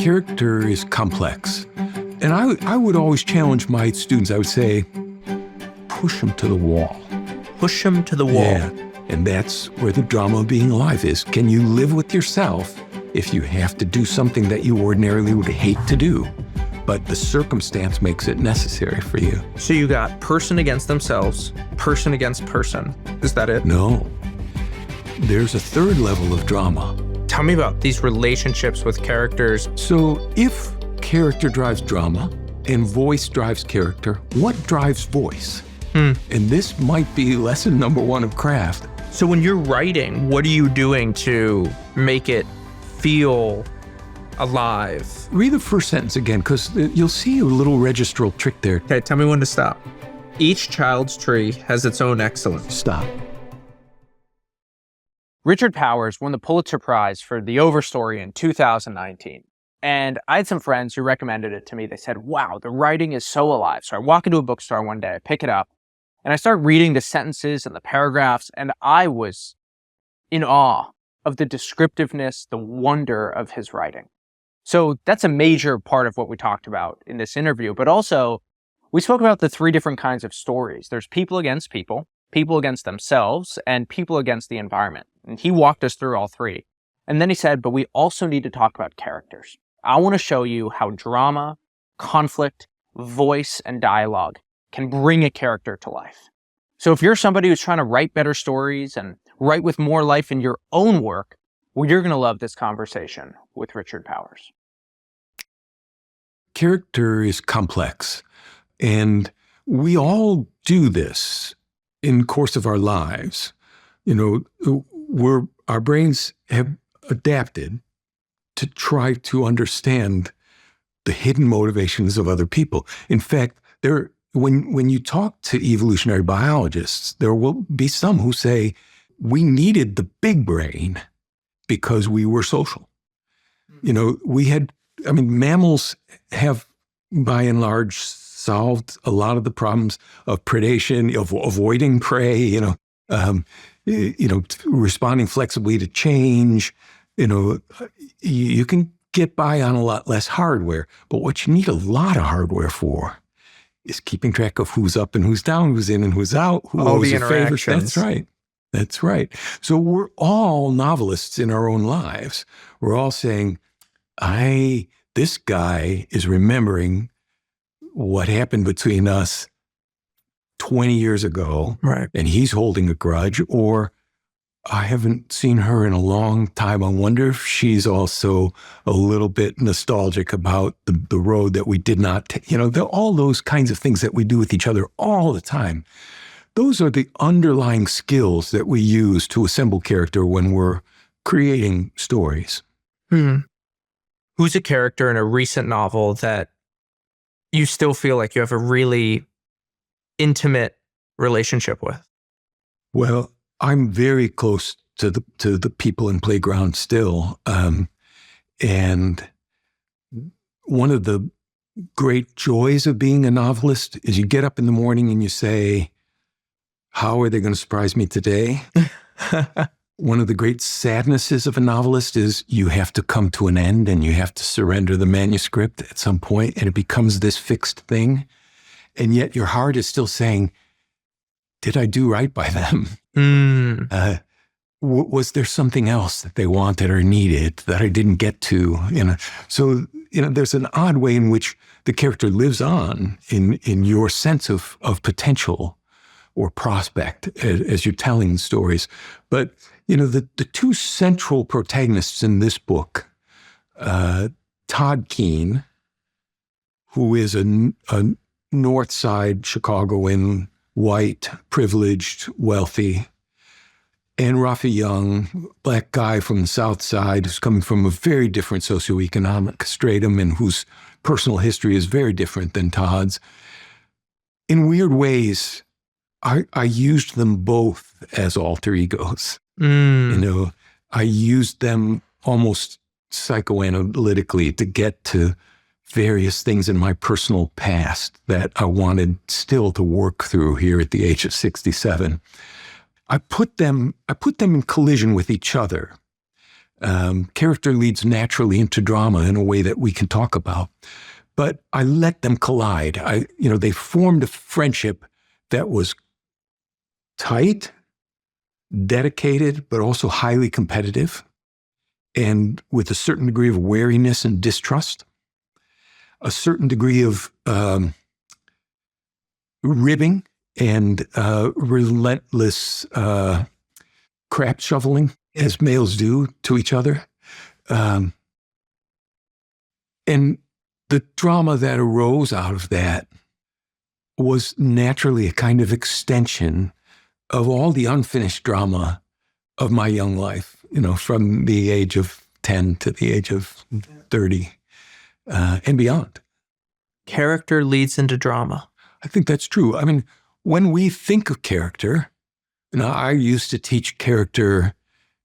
Character is complex. And I would always challenge my students. I would say, push them to the wall. Push them to the wall. Yeah. And that's where the drama of being alive is. Can you live with yourself if you have to do something that you ordinarily would hate to do, but the circumstance makes it necessary for you? So you got person against themselves, person against person. Is that it? No. There's a third level of drama. Tell me about these relationships with characters. So if character drives drama and voice drives character, what drives voice? And this might be lesson number one of craft. So when you're writing, what are you doing to make it feel alive? Read the first sentence again, because you'll see a little registral trick there. Okay, tell me when to stop. Each child's tree has its own excellence. Stop. Richard Powers won the Pulitzer Prize for the Overstory in 2019. And I had some friends who recommended it to me. They said, wow, the writing is so alive. So I walk into a bookstore one day, I pick it up, and I start reading the sentences and the paragraphs, and I was in awe of the descriptiveness, the wonder of his writing. So that's a major part of what we talked about in this interview. But also, we spoke about the three different kinds of stories. There's people against people against themselves, and people against the environment. And he walked us through all three. And then he said, but we also need to talk about characters. I want to show you how drama, conflict, voice, and dialogue can bring a character to life. So if you're somebody who's trying to write better stories and write with more life in your own work, well, you're going to love this conversation with Richard Powers. Character is complex, and we all do this in the course of our lives. You know, our brains have adapted to try to understand the hidden motivations of other people. In fact, when you talk to evolutionary biologists, there will be some who say, we needed the big brain because we were social. You know, mammals have, by and large, solved a lot of the problems of predation, of avoiding prey, responding flexibly to change. You can get by on a lot less hardware, but what you need a lot of hardware for is keeping track of who's up and who's down, who's in and who's out, who owes your favors. That's right. That's right. So we're all novelists in our own lives. We're all saying, this guy is remembering what happened between us 20 years ago, right? And he's holding a grudge, or I haven't seen her in a long time. I wonder if she's also a little bit nostalgic about the road that we did not take. All those kinds of things that we do with each other all the time. Those are the underlying skills that we use to assemble character when we're creating stories. Who's a character in a recent novel that you still feel like you have a really intimate relationship with? Well, I'm very close to the people in Playground still. And one of the great joys of being a novelist is you get up in the morning and you say, how are they going to surprise me today? One of the great sadnesses of a novelist is you have to come to an end and you have to surrender the manuscript at some point, and it becomes this fixed thing. And yet your heart is still saying, did I do right by them? Was there something else that they wanted or needed that I didn't get to? So there's an odd way in which the character lives on in your sense of potential or prospect as you're telling stories. But the two central protagonists in this book, Todd Keene, who is a North Side Chicagoan, white, privileged, wealthy, and Rafi Young, black guy from the South Side who's coming from a very different socioeconomic stratum and whose personal history is very different than Todd's. In weird ways, I used them both as alter egos. I used them almost psychoanalytically to get to various things in my personal past that I wanted still to work through here at the age of 67. I put them in collision with each other Character leads naturally into drama in a way that we can talk about. But I let them collide. They formed a friendship that was tight, dedicated, but also highly competitive, and with a certain degree of wariness and distrust, a certain degree of ribbing and relentless crap shoveling, as males do to each other. And the drama that arose out of that was naturally a kind of extension of all the unfinished drama of my young life, from the age of 10 to the age of 30 and beyond. Character leads into drama. I think that's true. I mean, when we think of character, I used to teach character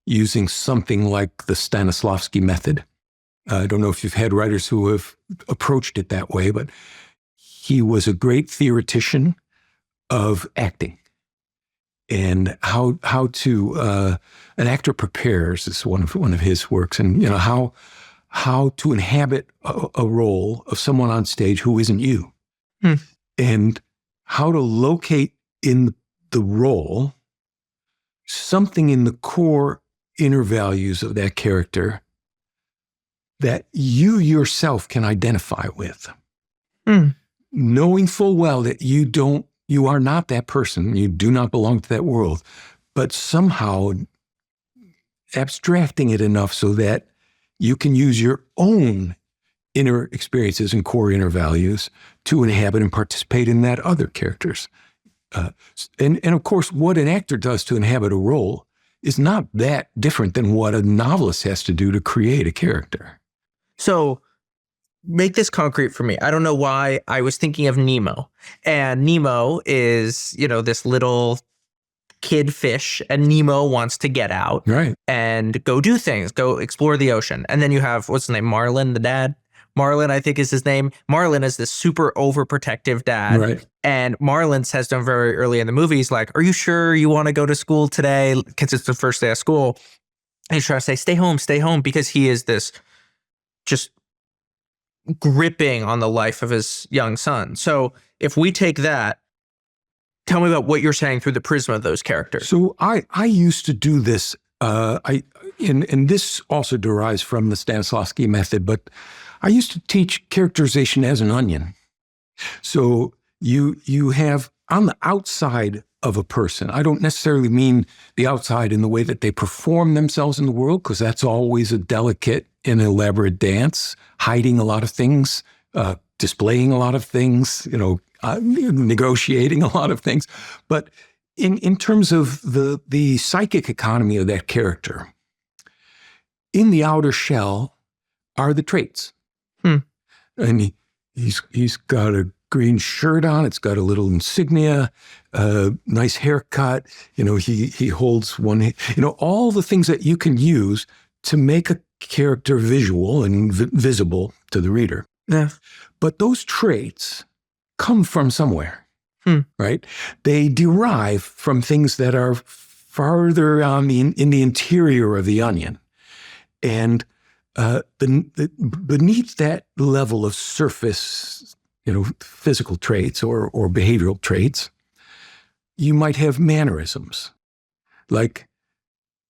using something like the Stanislavski method. I don't know if you've had writers who have approached it that way, but he was a great theoretician of acting and how to an actor prepares is one of his works, and how to inhabit a role of someone on stage who isn't you, and how to locate in the role something in the core inner values of that character that you yourself can identify with, knowing full well that you are not that person, you do not belong to that world, but somehow abstracting it enough so that you can use your own inner experiences and core inner values to inhabit and participate in that other character's. And of course, what an actor does to inhabit a role is not that different than what a novelist has to do to create a character. So make this concrete for me. I don't know why I was thinking of Nemo. And Nemo is, this little kid fish, and Nemo wants to get out and go do things, go explore the ocean. And then you have, what's his name, Marlin, the dad? Marlin, I think is his name. Marlin is this super overprotective dad. Right. And Marlin says to him very early in the movie, he's like, "Are you sure you want to go to school today?" Because it's the first day of school. And he's trying to say, stay home, because he is this just gripping on the life of his young son. So if we take that, tell me about what you're saying through the prism of those characters. So I used to do this, and this also derives from the Stanislavski method, but I used to teach characterization as an onion. So you have on the outside of a person, I don't necessarily mean the outside in the way that they perform themselves in the world, because that's always a delicate and elaborate dance, hiding a lot of things, displaying a lot of things, negotiating a lot of things. But in terms of the psychic economy of that character, in the outer shell are the traits. And he's got a green shirt on. It's got a little insignia, nice haircut. He holds one, all the things that you can use to make a character visual and visible to the reader. Yeah. But those traits come from somewhere, right? They derive from things that are farther on in the interior of the onion. And beneath that level of surface, physical traits or behavioral traits, you might have mannerisms. Like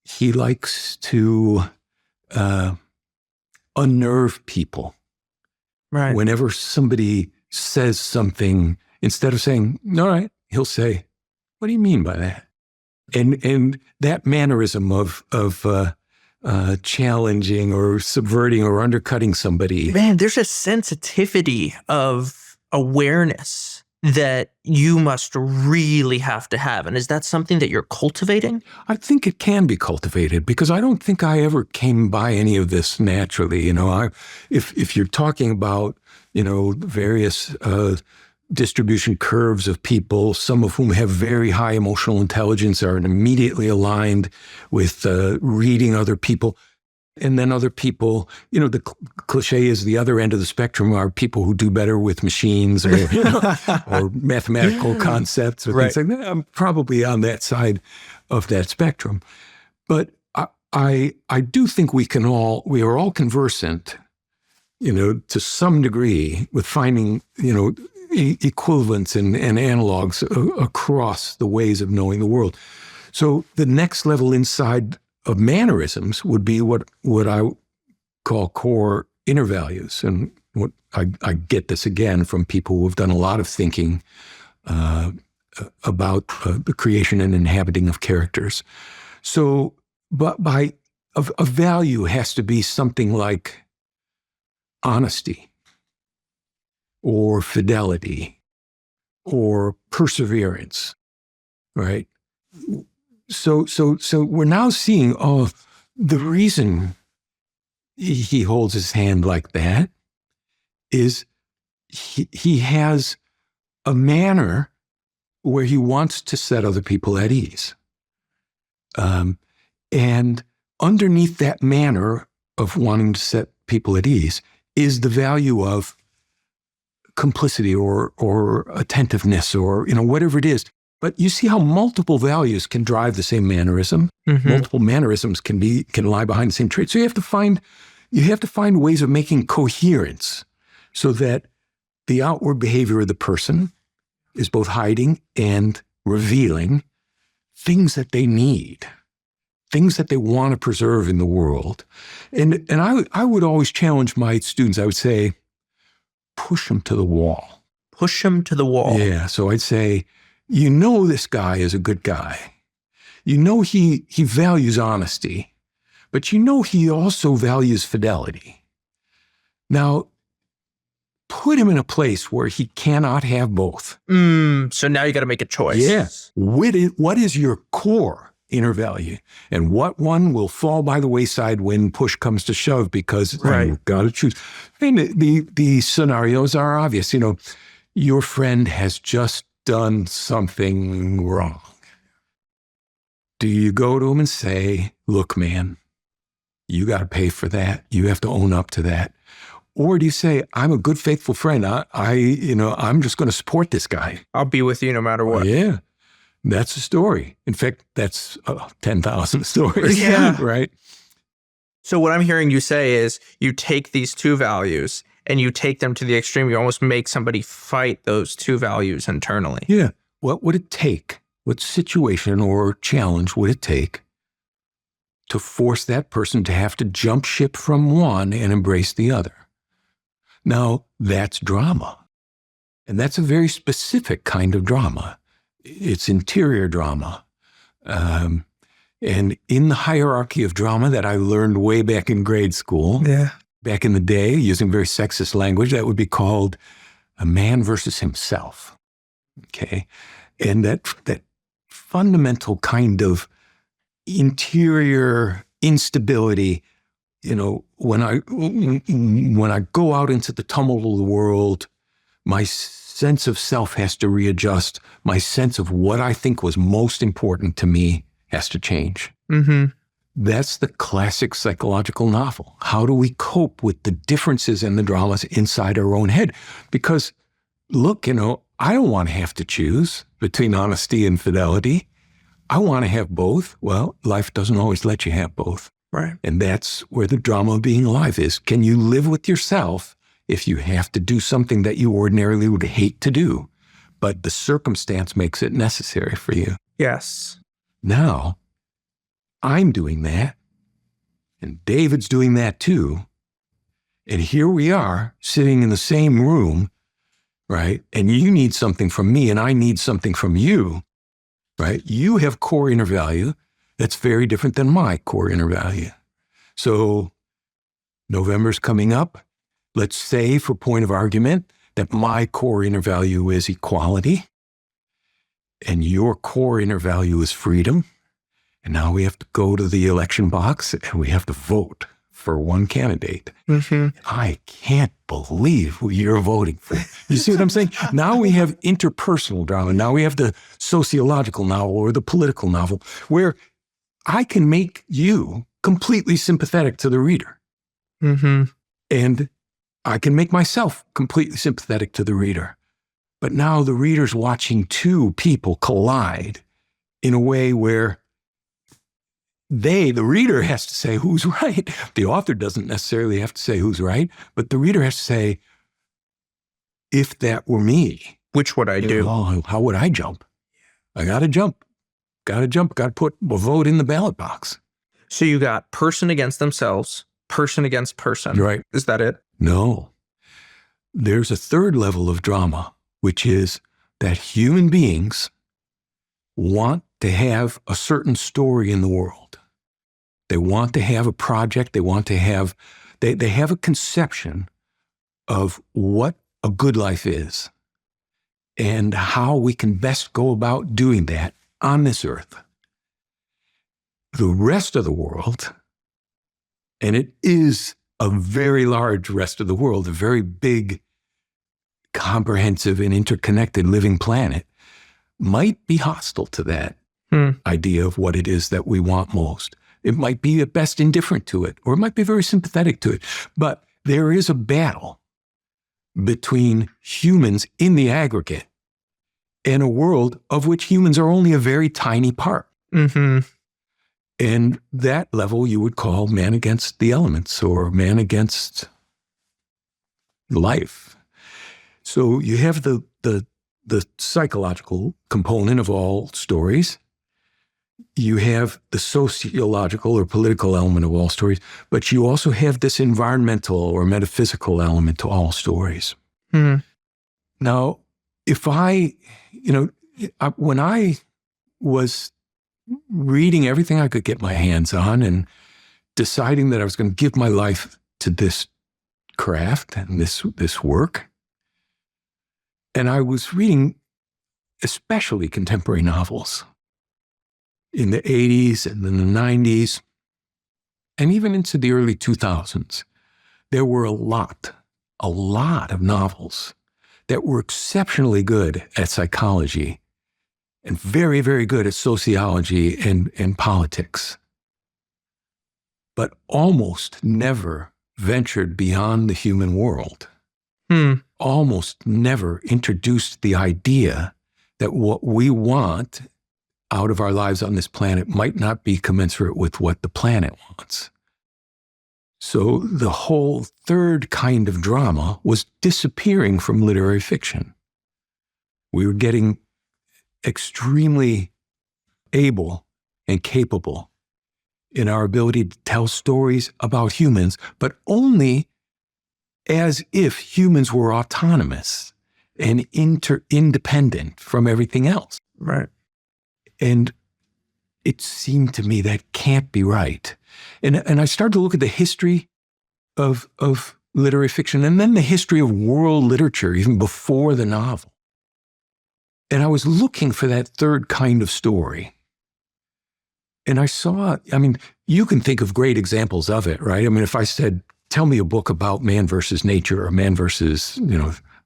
he likes to unnerve people. Right. Whenever somebody says something, instead of saying, "All right," he'll say, "What do you mean by that?" And that mannerism of challenging or subverting or undercutting somebody. Man, there's a sensitivity of awareness that you must really have to have. And is that something that you're cultivating? I think it can be cultivated, because I don't think I ever came by any of this naturally. If you're talking about, various distribution curves of people, some of whom have very high emotional intelligence, are immediately aligned with reading other people. And then other people, the cliche is the other end of the spectrum are people who do better with machines or, or mathematical concepts or things like that. I'm probably on that side of that spectrum. But I do think we are all conversant, to some degree with finding, equivalents and analogs across the ways of knowing the world. So the next level inside of mannerisms would be what I call core inner values. And what I get this again from people who have done a lot of thinking about the creation and inhabiting of characters. So, but a value has to be something like honesty or fidelity or perseverance, right? So we're now seeing, the reason he holds his hand like that is he has a manner where he wants to set other people at ease. And underneath that manner of wanting to set people at ease is the value of complicity or attentiveness or, whatever it is. But you see how multiple values can drive the same mannerism. Mm-hmm. Multiple mannerisms can lie behind the same trait. So you have to find ways of making coherence so that the outward behavior of the person is both hiding and revealing things that they need, things that they want to preserve in the world. And I would always challenge my students. I would say, push them to the wall. Push them to the wall. Yeah. So I'd say, this guy is a good guy. He values honesty, but he also values fidelity. Now, put him in a place where he cannot have both. So now you got to make a choice. Yes. What is your core inner value? And what one will fall by the wayside when push comes to shove because you've got to choose. I mean, the scenarios are obvious. Your friend has just done something wrong. Do you go to him and say, look, man, you got to pay for that. You have to own up to that. Or do you say, I'm a good, faithful friend. I'm just going to support this guy. I'll be with you no matter what. Yeah. That's a story. In fact, that's 10,000 stories. Yeah. Right? So what I'm hearing you say is you take these two values and you take them to the extreme. You almost make somebody fight those two values internally. Yeah. What would it take? What situation or challenge would it take to force that person to have to jump ship from one and embrace the other? Now, that's drama. And that's a very specific kind of drama. It's interior drama. And in the hierarchy of drama that I learned way back in grade school, back in the day, using very sexist language, that would be called a man versus himself. Okay? And that fundamental kind of interior instability, when I go out into the tumult of the world, my sense of self has to readjust. My sense of what I think was most important to me has to change. Mm-hmm. That's the classic psychological novel. How do we cope with the differences and the dramas inside our own head? Because, look, I don't want to have to choose between honesty and fidelity. I want to have both. Well, life doesn't always let you have both. Right. And that's where the drama of being alive is. Can you live with yourself if you have to do something that you ordinarily would hate to do, but the circumstance makes it necessary for you? Yes. Now, I'm doing that, and David's doing that too. And here we are sitting in the same room, right? And you need something from me, and I need something from you, right? You have core inner value that's very different than my core inner value. So November's coming up. Let's say, for point of argument, that my core inner value is equality, and your core inner value is freedom. And now we have to go to the election box and we have to vote for one candidate. Mm-hmm. I can't believe who you're voting for. You see what I'm saying? Now we have interpersonal drama. Now we have the sociological novel or the political novel where I can make you completely sympathetic to the reader. Mm-hmm. And I can make myself completely sympathetic to the reader. But now the reader's watching two people collide in a way where the reader has to say who's right. The author doesn't necessarily have to say who's right, but the reader has to say, if that were me, which would I do? Oh, how would I jump? I got to jump. Got to put a vote in the ballot box. So you got person against themselves, person against person. Right. Is that it? No. There's a third level of drama, which is that human beings want to have a certain story in the world. They want to have a project. They want to have, they have a conception of what a good life is and how we can best go about doing that on this earth. The rest of the world, and it is a very large rest of the world, a very big, comprehensive, and interconnected living planet, might be hostile to that idea of what it is that we want most. It might be at best indifferent to it, or it might be very sympathetic to it. But there is a battle between humans in the aggregate and a world of which humans are only a very tiny part. Mm-hmm. And that level you would call man against the elements or man against life. So you have the psychological component of all stories. You have the sociological or political element of all stories, but you also have this environmental or metaphysical element to all stories. Mm-hmm. Now, when I was reading everything I could get my hands on and deciding that I was going to give my life to this craft and this work, and I was reading especially contemporary novels in the 80s and in the 90s, and even into the early 2000s, there were a lot of novels that were exceptionally good at psychology and very, very good at sociology and politics, but almost never ventured beyond the human world. Almost never introduced the idea that what we want out of our lives on this planet might not be commensurate with what the planet wants. So the whole third kind of drama was disappearing from literary fiction. We were getting extremely able and capable in our ability to tell stories about humans, but only as if humans were autonomous and independent from everything else. Right. And it seemed to me that can't be right. And I started to look at the history of literary fiction and then the history of world literature, even before the novel. And I was looking for that third kind of story. And I saw, you can think of great examples of it, right? If I said, tell me a book about man versus nature or man versus,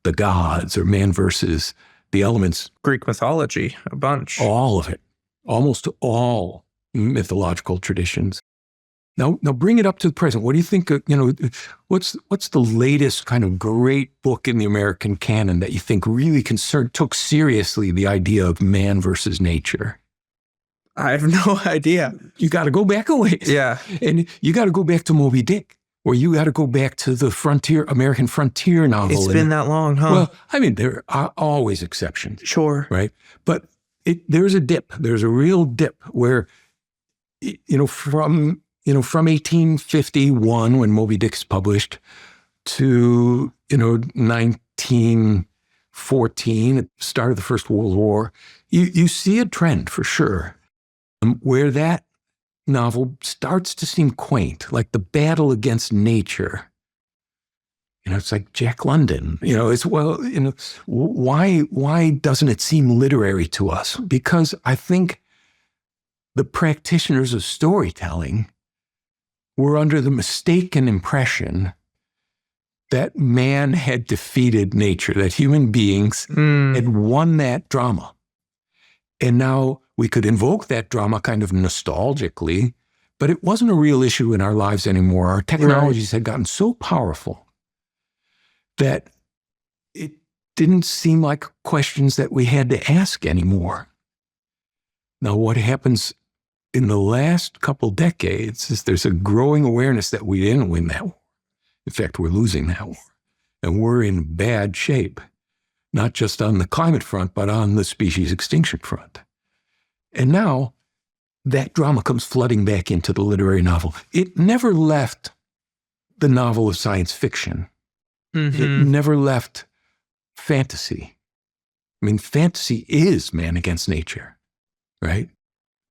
the gods or man versus the elements. Greek mythology, a bunch. All of it. Almost all mythological traditions. Now bring it up to the present. What do you think, what's the latest kind of great book in the American canon that you think really took seriously the idea of man versus nature? I have no idea. You got to go back a ways. Yeah. And you got to go back to Moby Dick, or you got to go back to the American frontier novel. It's been that long, huh? Well, there are always exceptions. Sure. Right? But there's a dip. There's a real dip where, from 1851 when Moby Dick's published to, 1914, at the start of the First World War, you see a trend for sure where that novel starts to seem quaint, like the battle against nature. It's like Jack London. Why doesn't it seem literary to us? Because I think the practitioners of storytelling were under the mistaken impression that man had defeated nature, that human beings had won that drama. And now we could invoke that drama kind of nostalgically, but it wasn't a real issue in our lives anymore. Our technologies had gotten so powerful that it didn't seem like questions that we had to ask anymore. Now, what happens in the last couple decades is there's a growing awareness that we didn't win that war. In fact, we're losing that war. And we're in bad shape, not just on the climate front, but on the species extinction front. And now that drama comes flooding back into the literary novel. It never left the novel of science fiction. Mm-hmm. It never left fantasy. I mean, fantasy is man against nature, right?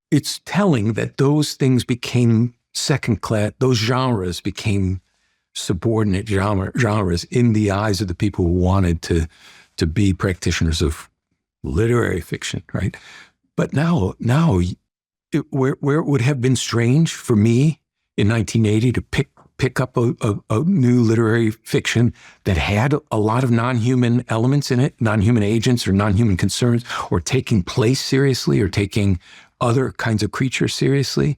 It's telling that those things became second class, those genres became subordinate genres in the eyes of the people who wanted to be practitioners of literary fiction, right? But now where it would have been strange for me in 1980 to pick up a new literary fiction that had a lot of non-human elements in it, non-human agents or non-human concerns, or taking place seriously or taking other kinds of creatures seriously.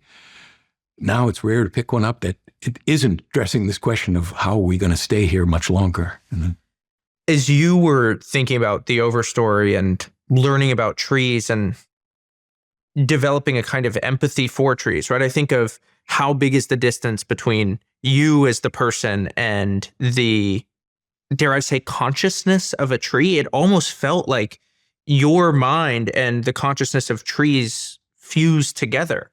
Now it's rare to pick one up that it isn't addressing this question of how are we going to stay here much longer. As you were thinking about the Overstory and learning about trees and developing a kind of empathy for trees, right? I think of how big is the distance between you as the person and the, dare I say, consciousness of a tree. It almost felt like your mind and the consciousness of trees fused together.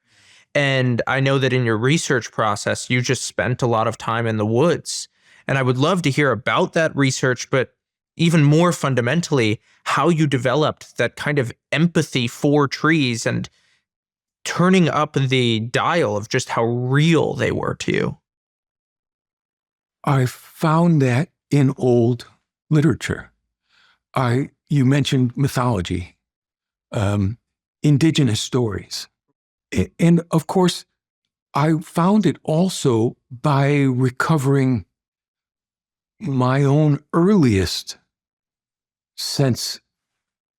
And I know that in your research process, you just spent a lot of time in the woods. And I would love to hear about that research, but even more fundamentally, how you developed that kind of empathy for trees and turning up the dial of just how real they were to you. I found that in old literature. You mentioned mythology, indigenous stories. And of course, I found it also by recovering my own earliest sense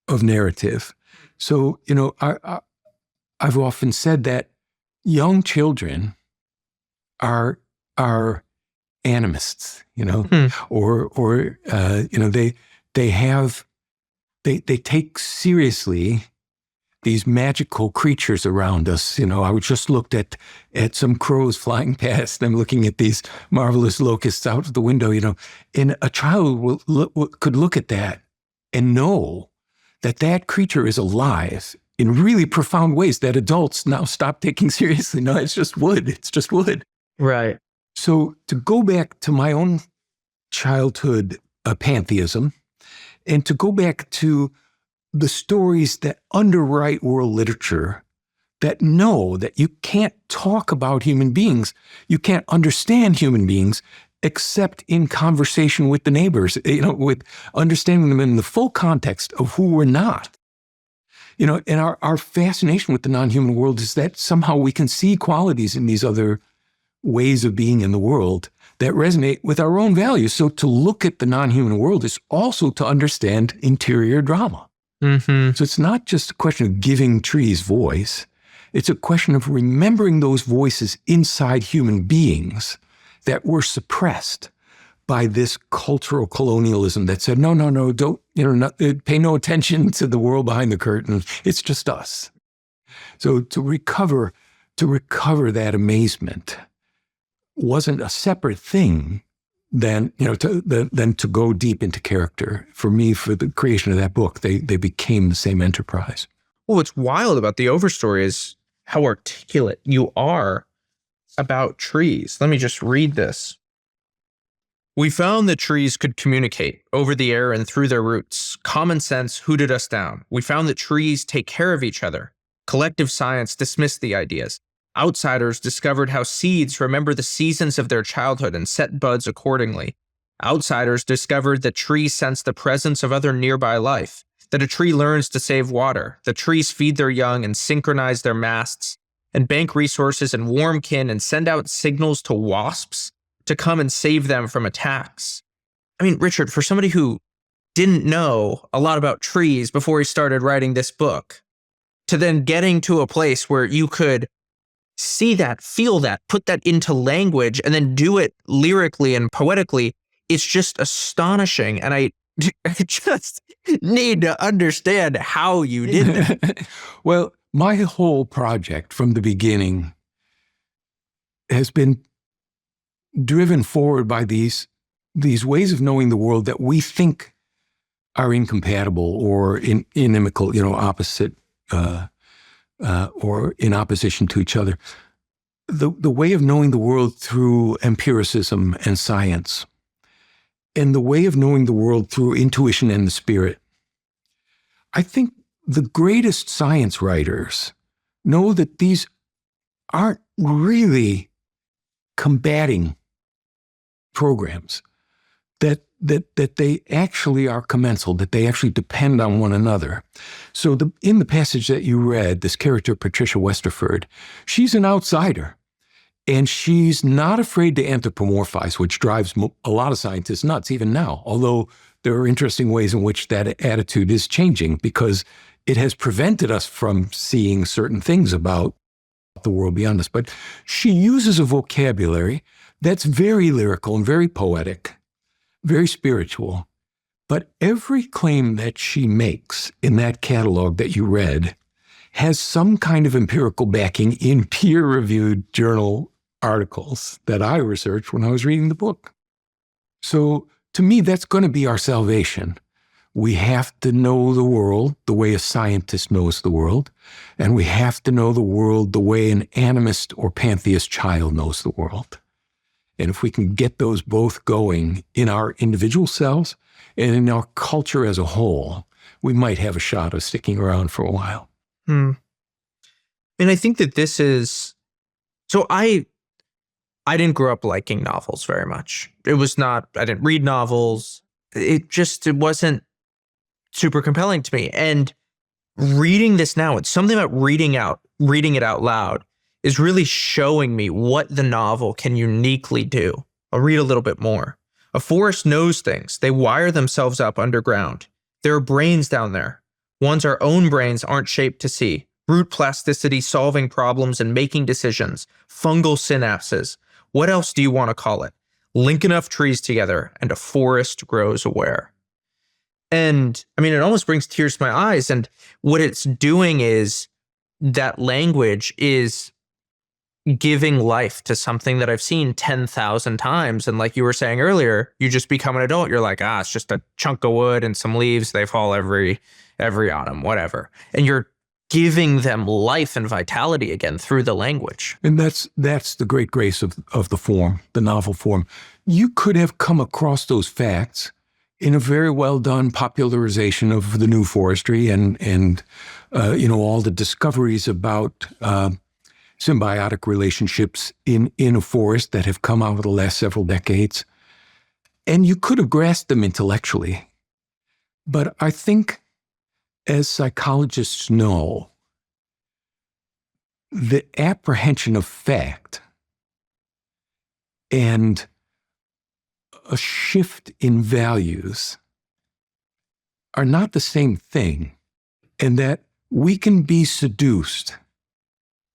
of narrative. So, I've often said that young children are animists, or they take seriously these magical creatures around us. I would just looked at some crows flying past. I'm looking at these marvelous locusts out of the window, and a child could look at that and know that creature is alive in really profound ways that adults now stop taking seriously. No, it's just wood. It's just wood. Right. So to go back to my own childhood pantheism, and to go back to the stories that underwrite world literature that know that you can't talk about human beings, you can't understand human beings except in conversation with the neighbors, with understanding them in the full context of who we're not. And our fascination with the non-human world is that somehow we can see qualities in these other ways of being in the world that resonate with our own values. So to look at the non-human world is also to understand interior drama. Mm-hmm. So it's not just a question of giving trees voice. It's a question of remembering those voices inside human beings that were suppressed by this cultural colonialism that said, no, don't, pay no attention to the world behind the curtain. It's just us. So to recover that amazement wasn't a separate thing than to go deep into character. For me, for the creation of that book, they became the same enterprise. Well, what's wild about the Overstory is how articulate you are about trees. Let me just read this. We found that trees could communicate over the air and through their roots. Common sense hooted us down. We found that trees take care of each other. Collective science dismissed the ideas. Outsiders discovered how seeds remember the seasons of their childhood and set buds accordingly. Outsiders discovered that trees sense the presence of other nearby life, that a tree learns to save water, that trees feed their young and synchronize their masts, and bank resources and warm kin and send out signals to wasps to come and save them from attacks. I mean, Richard, for somebody who didn't know a lot about trees before he started writing this book, to then getting to a place where you could see that, feel that, put that into language, and then do it lyrically and poetically, it's just astonishing. And I just need to understand how you did that. Well, my whole project from the beginning has been driven forward by these ways of knowing the world that we think are incompatible or inimical, opposite, or in opposition to each other. The way of knowing the world through empiricism and science, and the way of knowing the world through intuition and the spirit. I think the greatest science writers know that these aren't really combating programs, that they actually are commensal, that they actually depend on one another. So in the passage that you read, this character, Patricia Westerford, she's an outsider. And she's not afraid to anthropomorphize, which drives a lot of scientists nuts even now, although there are interesting ways in which that attitude is changing because it has prevented us from seeing certain things about the world beyond us. But she uses a vocabulary that's very lyrical and very poetic, very spiritual. But every claim that she makes in that catalog that you read has some kind of empirical backing in peer-reviewed journal articles that I researched when I was reading the book. So to me, that's going to be our salvation. We have to know the world the way a scientist knows the world, and we have to know the world the way an animist or pantheist child knows the world. And if we can get those both going in our individual selves and in our culture as a whole, we might have a shot of sticking around for a while. And I think that this is, so I didn't grow up liking novels very much. I didn't read novels. It wasn't super compelling to me. And reading this now, it's something about reading it out loud is really showing me what the novel can uniquely do. I'll read a little bit more. A forest knows things. They wire themselves up underground. There are brains down there. Ones our own brains aren't shaped to see. Root plasticity, solving problems and making decisions. Fungal synapses. What else do you want to call it? Link enough trees together and a forest grows aware. And I mean, it almost brings tears to my eyes. And what it's doing is that language is giving life to something that I've seen 10,000 times. And like you were saying earlier, you just become an adult. You're like, it's just a chunk of wood and some leaves. They fall every autumn, whatever. And you're giving them life and vitality again through the language. And that's the great grace of the form, the novel form. You could have come across those facts in a very well done popularization of the new forestry and all the discoveries about symbiotic relationships in a forest that have come out of the last several decades. And you could have grasped them intellectually. But I think, as psychologists know, the apprehension of fact and a shift in values are not the same thing, and that we can be seduced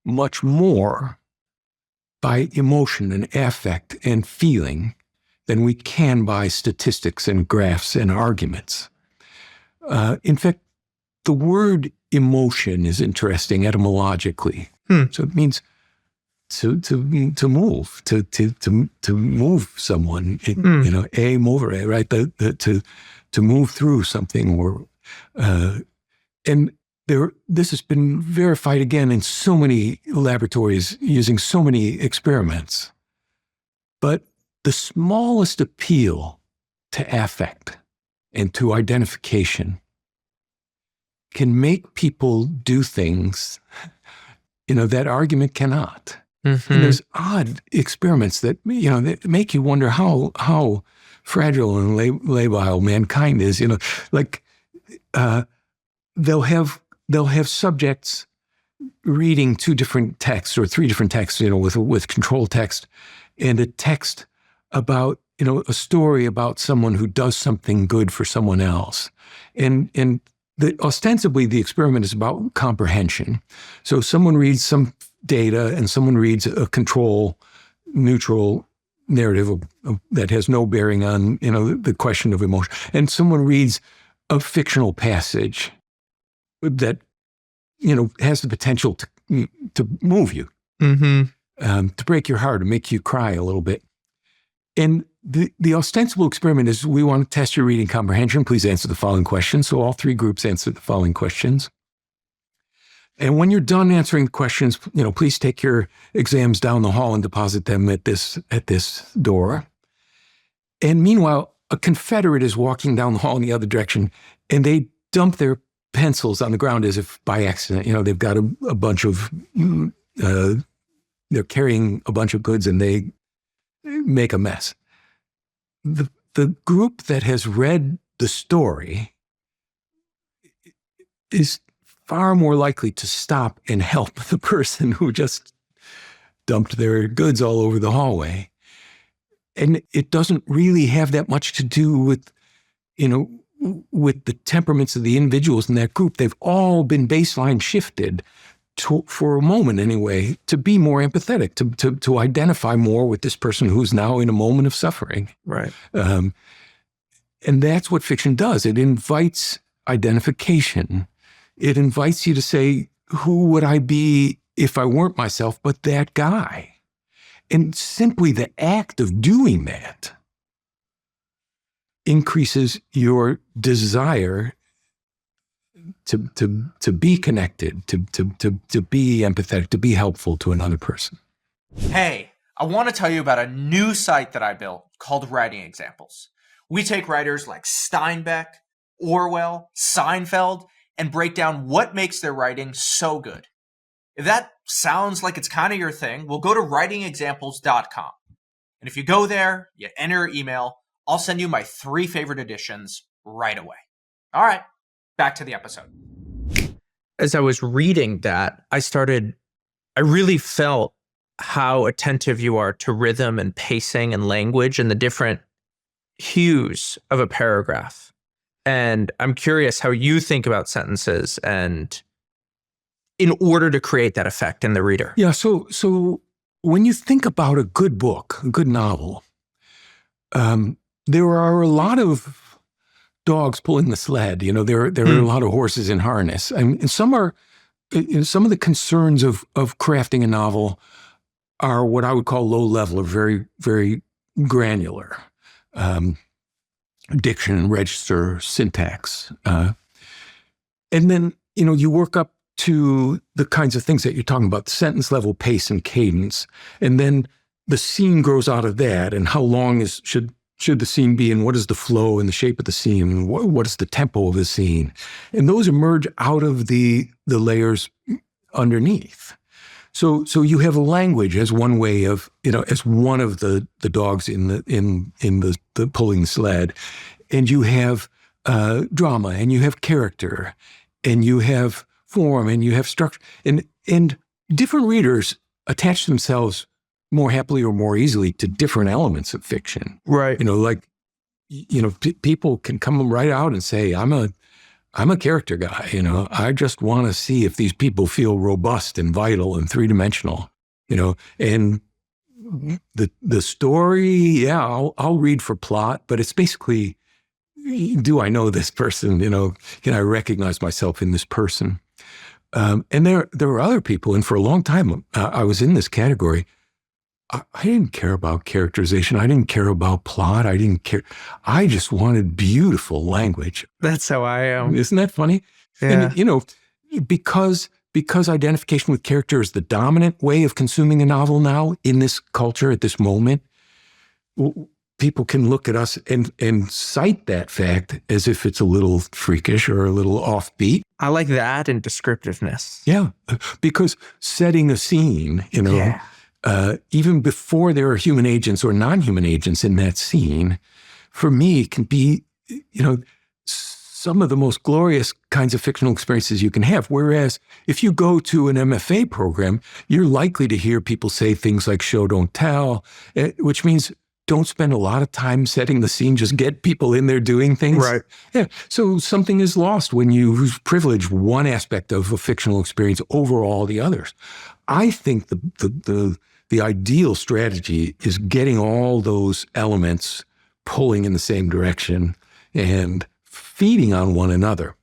much more by emotion and affect and feeling than we can by statistics and graphs and arguments. In fact, the word emotion is interesting etymologically. So it means to move, to move someone, a movere, right? To move through something, and this has been verified again in so many laboratories using so many experiments. But the smallest appeal to affect and to identification can make people do things, that argument cannot. Mm-hmm. And there's odd experiments that, that make you wonder how fragile and labile mankind is. They'll have subjects reading 2 different texts or 3 different texts, with control text, and a text about, a story about someone who does something good for someone else. And ostensibly the experiment is about comprehension. So someone reads some data and someone reads a control neutral narrative that has no bearing on, the question of emotion. And someone reads a fictional passage that has the potential to move you, to break your heart, to make you cry a little bit. And the ostensible experiment is we want to test your reading comprehension. Please answer the following questions. So all three groups answer the following questions. And when you're done answering the questions, please take your exams down the hall and deposit them at this door. And meanwhile, a Confederate is walking down the hall in the other direction, and they dump their pencils on the ground as if by accident. They've got a bunch of, they're carrying a bunch of goods and they make a mess. The group that has read the story is far more likely to stop and help the person who just dumped their goods all over the hallway. And it doesn't really have that much to do with, with the temperaments of the individuals in that group. They've all been baseline shifted for a moment anyway, to be more empathetic, to identify more with this person who's now in a moment of suffering. Right. And that's what fiction does. It invites identification. It invites you to say, who would I be if I weren't myself but that guy? And simply the act of doing that increases your desire to be connected, to be empathetic, to be helpful to another person. Hey, I want to tell you about a new site that I built called Writing Examples. We take writers like Steinbeck, Orwell, Seinfeld, and break down what makes their writing so good. If that sounds like it's kind of your thing, well, go to writingexamples.com. And if you go there, you enter your email, I'll send you my 3 favorite editions right away. All right, back to the episode. As I was reading that, I really felt how attentive you are to rhythm and pacing and language and the different hues of a paragraph. And I'm curious how you think about sentences and in order to create that effect in the reader. Yeah, so when you think about a good book, a good novel, there are a lot of dogs pulling the sled. There are a lot of horses in harness. And some of the concerns of crafting a novel are what I would call low level or very, very granular. Diction, register, syntax. And then, you work up to the kinds of things that you're talking about, sentence level, pace and cadence. And then the scene grows out of that. And how long should the scene be, and what is the flow and the shape of the scene, and what is the tempo of the scene? And those emerge out of the layers underneath. So you have a language as one way of, as one of the dogs in the pulling the sled, and you have drama, and you have character, and you have form, and you have structure, and different readers attach themselves more happily or more easily to different elements of fiction. Right. People can come right out and say, I'm a character guy, I just want to see if these people feel robust and vital and three-dimensional, and the story, yeah, I'll read for plot, but it's basically, do I know this person? Can I recognize myself in this person? And there were other people, and for a long time, I was in this category. I didn't care about characterization. I didn't care about plot. I didn't care. I just wanted beautiful language. That's how I am. Isn't that funny? Yeah. And, because identification with character is the dominant way of consuming a novel now in this culture at this moment, people can look at us and cite that fact as if it's a little freakish or a little offbeat. I like that and descriptiveness. Yeah, because setting a scene, Yeah. Even before there are human agents or non-human agents in that scene, for me, can be, some of the most glorious kinds of fictional experiences you can have. Whereas if you go to an MFA program, you're likely to hear people say things like show, don't tell, which means don't spend a lot of time setting the scene, just get people in there doing things. Right. Yeah. So something is lost when you privilege one aspect of a fictional experience over all the others. I think the ideal strategy is getting all those elements pulling in the same direction and feeding on one another.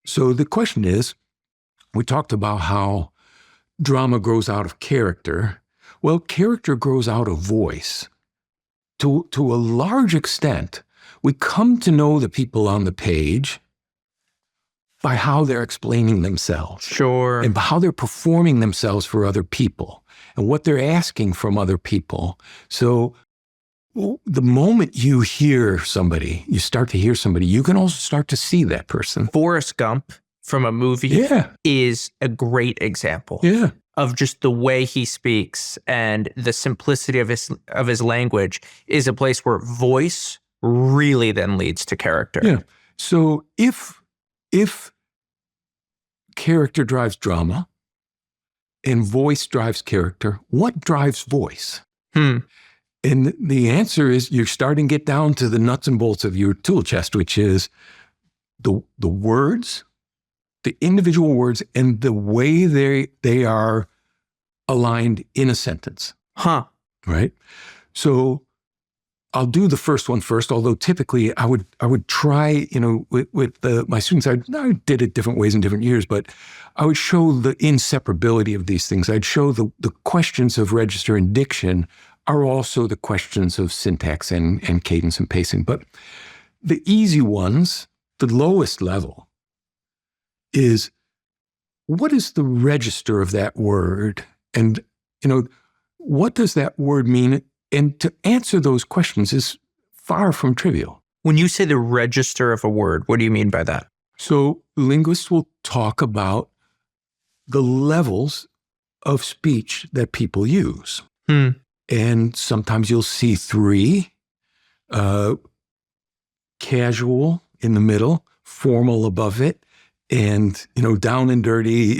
So the question is, we talked about how drama grows out of character. Well, character grows out of voice. To a large extent, we come to know the people on the page by how they're explaining themselves. Sure. And how they're performing themselves for other people and what they're asking from other people. So the moment you hear somebody, you start to hear somebody, you can also start to see that person. Forrest Gump from a movie is a great example of just the way he speaks, and the simplicity of his language is a place where voice really then leads to character. Yeah. So if character drives drama and voice drives character, what drives voice? And the answer is you're starting to get down to the nuts and bolts of your tool chest, which is the words, the individual words, and the way they are aligned in a sentence. Right? So I'll do the first one first, although typically I would try, with my students, I did it different ways in different years, but I would show the inseparability of these things. I'd show the questions of register and diction are also the questions of syntax and cadence and pacing. But the easy ones, the lowest level, is what is the register of that word? And, what does that word mean? And to answer those questions is far from trivial. When you say the register of a word, what do you mean by that? So linguists will talk about the levels of speech that people use. And sometimes you'll see 3, casual in the middle, formal above it, and, down and dirty,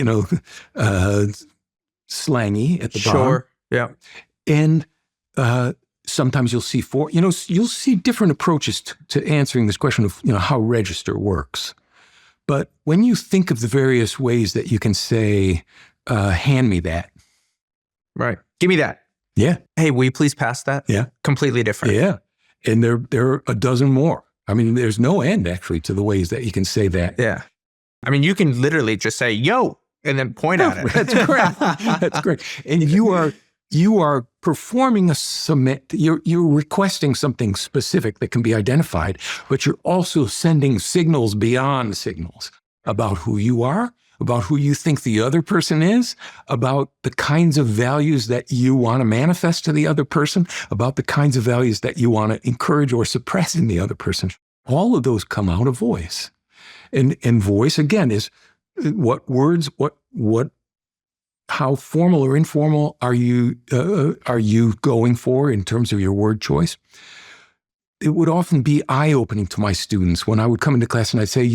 slangy at the bottom. Sure, yeah. And sometimes you'll see 4, you'll see different approaches to answering this question of, how register works. But when you think of the various ways that you can say, hand me that. Right. Give me that. Yeah. Hey, will you please pass that? Yeah. Completely different. Yeah. And there are a dozen more. I mean, there's no end actually to the ways that you can say that. Yeah. I mean, you can literally just say, yo, and then point at it. That's great. That's great. And you are performing a submit. You're requesting something specific that can be identified, but you're also sending signals beyond signals about who you are, about who you think the other person is, about the kinds of values that you want to manifest to the other person, about the kinds of values that you want to encourage or suppress in the other person. All of those come out of voice. And voice, again, is what words, how formal or informal are you going for in terms of your word choice? It would often be eye-opening to my students when I would come into class and I'd say,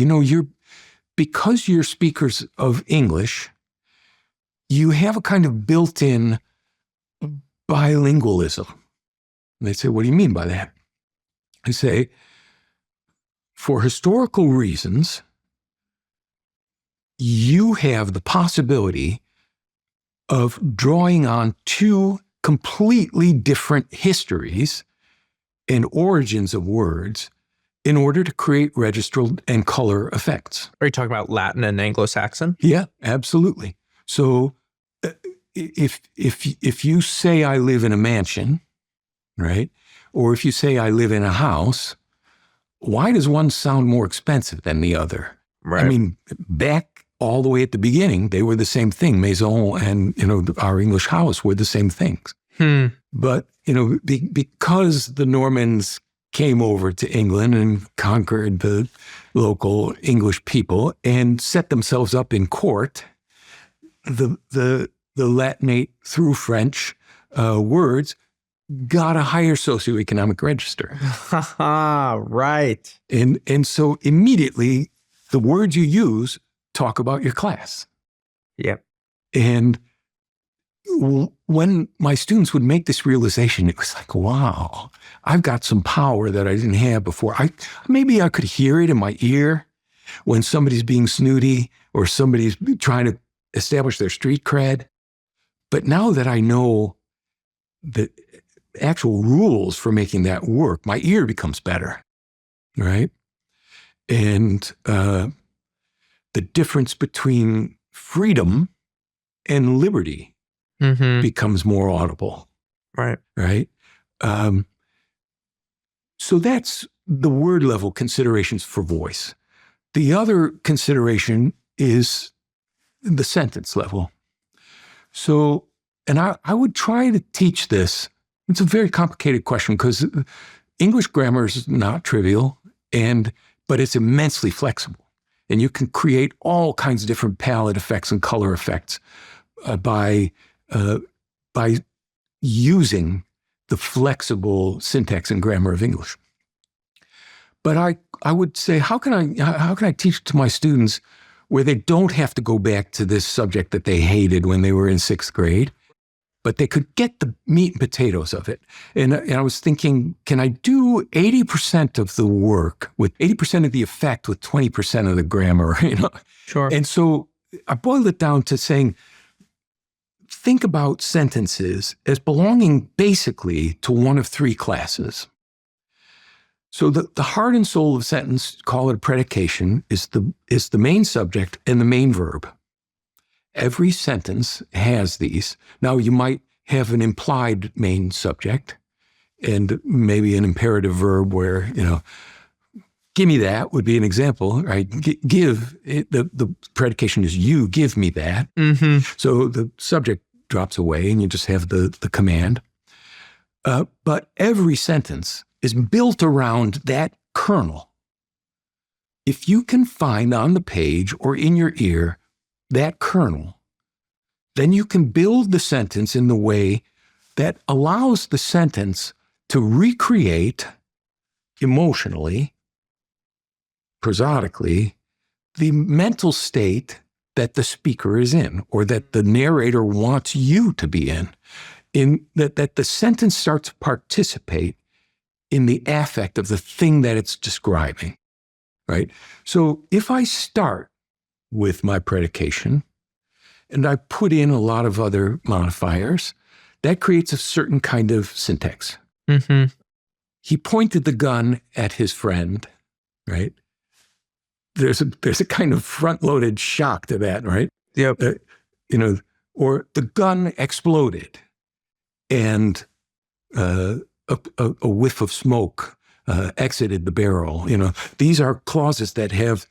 because you're speakers of English, you have a kind of built-in bilingualism. And they'd say, what do you mean by that? I say, for historical reasons, you have the possibility of drawing on 2 completely different histories and origins of words in order to create registral and color effects. Are you talking about Latin and Anglo-Saxon? Yeah, absolutely. So if you say I live in a mansion, right? Or if you say I live in a house, why does one sound more expensive than the other? Right. I mean, back all the way at the beginning, they were the same thing. Maison and, our English house were the same things. But, because the Normans came over to England and conquered the local English people and set themselves up in court, the Latinate through French words got a higher socioeconomic register. Right. And so immediately the words you use talk about your class. Yep. And when my students would make this realization, it was like, wow, I've got some power that I didn't have before. Maybe I could hear it in my ear when somebody's being snooty or somebody's trying to establish their street cred. But now that I know the actual rules for making that work, my ear becomes better, right? And the difference between freedom and liberty Mm-hmm. becomes more audible, Right. right? So that's the word level considerations for voice. The other consideration is the sentence level. So, and I would try to teach this. It's a very complicated question because English grammar is not trivial, but it's immensely flexible. And you can create all kinds of different palette effects and color effects by using the flexible syntax and grammar of English. But I would say, how can I teach to my students where they don't have to go back to this subject that they hated when they were in 6th grade, but they could get the meat and potatoes of it? And I was thinking, can I do 80% of the work with 80% of the effect with 20% of the grammar? Sure. And so I boiled it down to saying, think about sentences as belonging basically to one of 3 classes. So the heart and soul of a sentence, call it a predication, is the main subject and the main verb. Every sentence has these. Now, you might have an implied main subject and maybe an imperative verb where, give me that would be an example, right? Give, the predication is you, give me that. Mm-hmm. So the subject drops away and you just have the command. But every sentence is built around that kernel. If you can find on the page or in your ear that kernel, then you can build the sentence in the way that allows the sentence to recreate emotionally, prosodically, the mental state that the speaker is in or that the narrator wants you to be in that the sentence starts to participate in the affect of the thing that it's describing, right? So if I start with my predication and I put in a lot of other modifiers, that creates a certain kind of syntax. Mm-hmm. He pointed the gun at his friend, right? There's a kind of front-loaded shock to that, right? Yep. Or the gun exploded and a whiff of smoke exited the barrel. These are clauses that have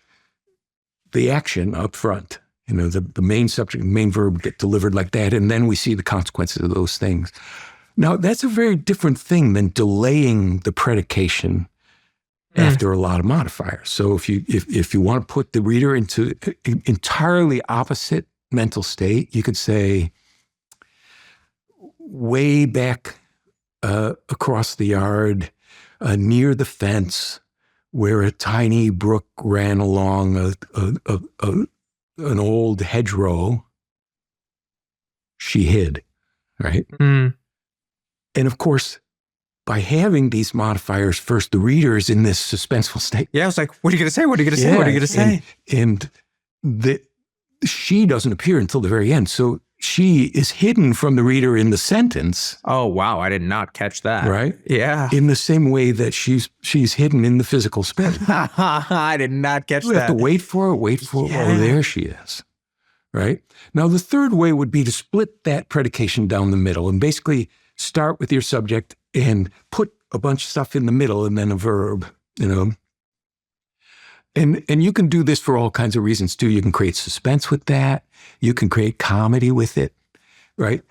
the action up front. The main subject and main verb get delivered like that, and then we see the consequences of those things. Now, that's a very different thing than delaying the predication after a lot of modifiers. So if you want to put the reader into an entirely opposite mental state, you could say, way back across the yard, near the fence, where a tiny brook ran along an old hedgerow, she hid, right? Mm. And of course, by having these modifiers first, the reader is in this suspenseful state. Yeah, I was like, what are you going to say? What are you going to say? What are you going to say? And she doesn't appear until the very end. So she is hidden from the reader in the sentence. Oh, wow. I did not catch that. Right? Yeah. In the same way that she's hidden in the physical space. I did not catch You that. have to wait for it. Yeah. Oh, there she is. Right? Now, the third way would be to split that predication down the middle and basically start with your subject and put a bunch of stuff in the middle and then a verb, And you can do this for all kinds of reasons too. You can create suspense with that. You can create comedy with it, right?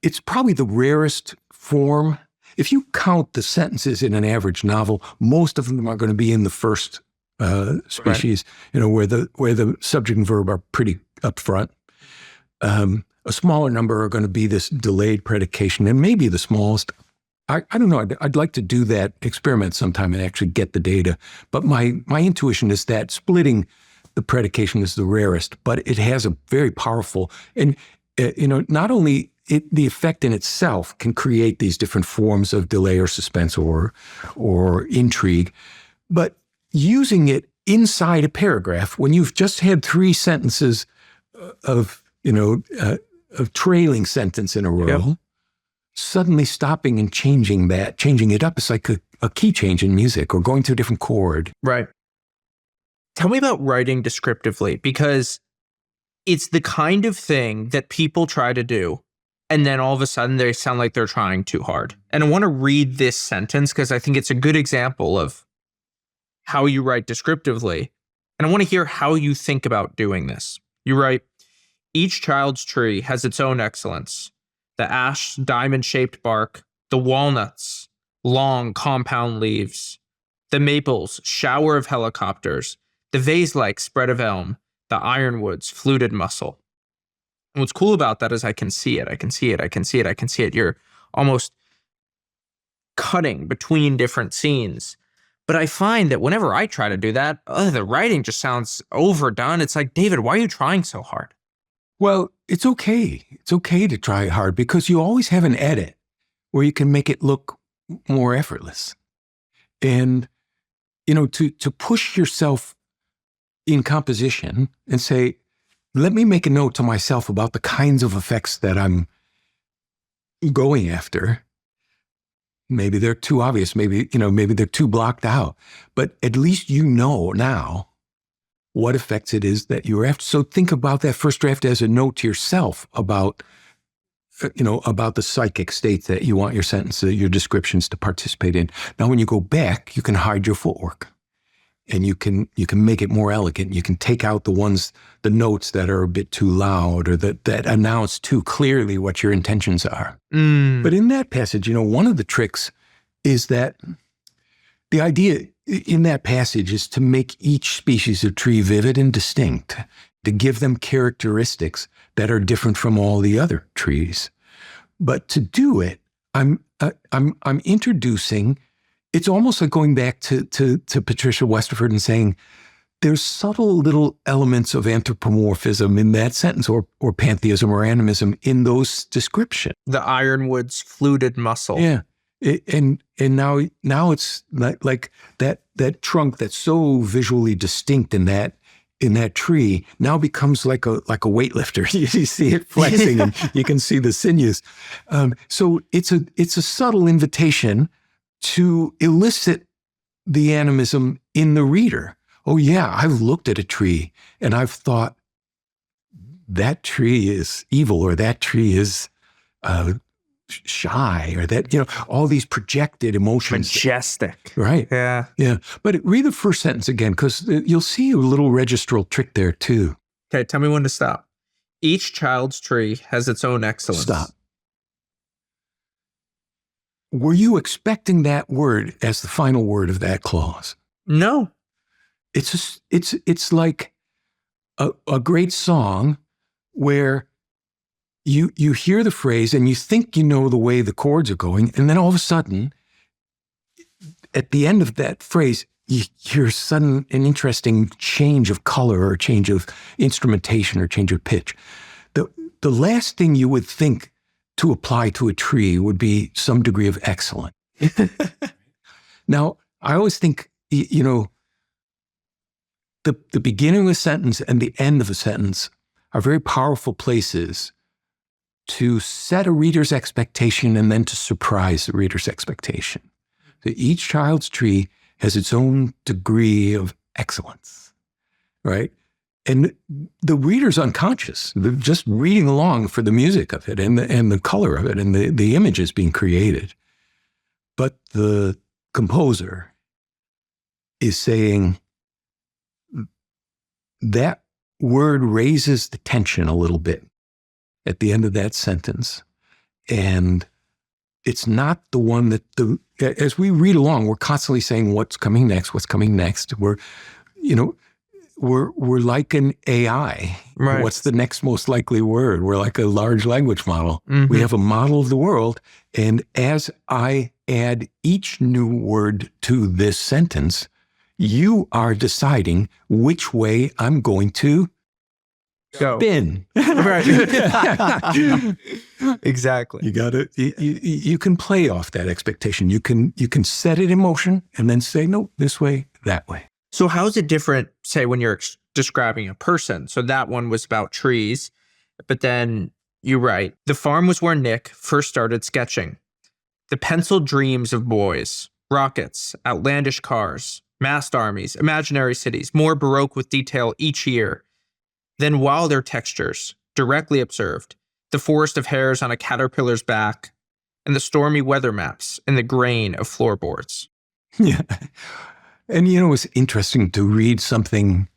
It's probably the rarest form. If you count the sentences in an average novel, most of them are going to be in the first species, right. Where the subject and verb are pretty upfront. A smaller number are going to be this delayed predication, and maybe the smallest. I don't know. I'd like to do that experiment sometime and actually get the data. But my intuition is that splitting the predication is the rarest, but it has a very powerful, and not only the effect in itself can create these different forms of delay or suspense or intrigue, but using it inside a paragraph when you've just had 3 sentences of trailing sentence in a row. Yep. Suddenly stopping and changing it up is like a key change in music or going to a different chord. Right. Tell me about writing descriptively, because it's the kind of thing that people try to do, and then all of a sudden they sound like they're trying too hard. And I want to read this sentence because I think it's a good example of how you write descriptively. And I want to hear how you think about doing this. You write, each child's tree has its own excellence. The ash, diamond-shaped bark, the walnuts, long compound leaves, the maples, shower of helicopters, the vase-like spread of elm, the ironwoods, fluted muscle. And what's cool about that is I can see it. I can see it. I can see it. I can see it. You're almost cutting between different scenes. But I find that whenever I try to do that, the writing just sounds overdone. It's like, David, why are you trying so hard? Well, it's okay. It's okay to try hard because you always have an edit where you can make it look more effortless. And, to push yourself in composition and say, let me make a note to myself about the kinds of effects that I'm going after. Maybe they're too obvious. Maybe they're too blocked out. But at least now what effects it is that you're after. So think about that first draft as a note to yourself about the psychic state that you want your sentence, your descriptions to participate in. Now, when you go back, you can hide your footwork. And you can make it more elegant. You can take out the notes that are a bit too loud or that announce too clearly what your intentions are. But in that passage, one of the tricks is that the idea in that passage is to make each species of tree vivid and distinct, to give them characteristics that are different from all the other trees. But to do it, I'm introducing. It's almost like going back to Patricia Westerford and saying, there's subtle little elements of anthropomorphism in that sentence or pantheism or animism in those descriptions. The ironwood's fluted muscle. Yeah. And now it's like that trunk that's so visually distinct in that tree now becomes like a weightlifter. You see it flexing and you can see the sinews. So it's a subtle invitation to elicit the animism in the reader. Oh yeah, I've looked at a tree and I've thought that tree is evil or that tree is shy or that, all these projected emotions. Majestic. Right. Yeah. Yeah. But read the first sentence again because you'll see a little registral trick there too. Okay, tell me when to stop. Each child's tree has its own excellence. Stop. Were you expecting that word as the final word of that clause? No. It's like a great song where you hear the phrase and you think you know the way the chords are going, and then all of a sudden, at the end of that phrase, you hear an interesting change of color or change of instrumentation or change of pitch. The last thing you would think to apply to a tree would be some degree of excellence. Now, I always think, the beginning of a sentence and the end of a sentence are very powerful places to set a reader's expectation and then to surprise the reader's expectation. So each child's tree has its own degree of excellence, right? And the reader's unconscious. They're just reading along for the music of it and the color of it and the images being created. But the composer is saying that word raises the tension a little bit at the end of that sentence. And it's not the one that as we read along, we're constantly saying, what's coming next? What's coming next? We're like an AI. Right. What's the next most likely word? We're like a large language model. Mm-hmm. We have a model of the world. And as I add each new word to this sentence, you are deciding which way I'm going to go. Spin. Right. Exactly. You can play off that expectation. You can set it in motion and then say, no, this way, that way. So how is it different, say, when you're describing a person? So that one was about trees, but then you write, the farm was where Nick first started sketching. The penciled dreams of boys, rockets, outlandish cars, massed armies, imaginary cities, more Baroque with detail each year. then wilder textures, directly observed, the forest of hairs on a caterpillar's back, and the stormy weather maps in the grain of floorboards. Yeah. And it's interesting to read something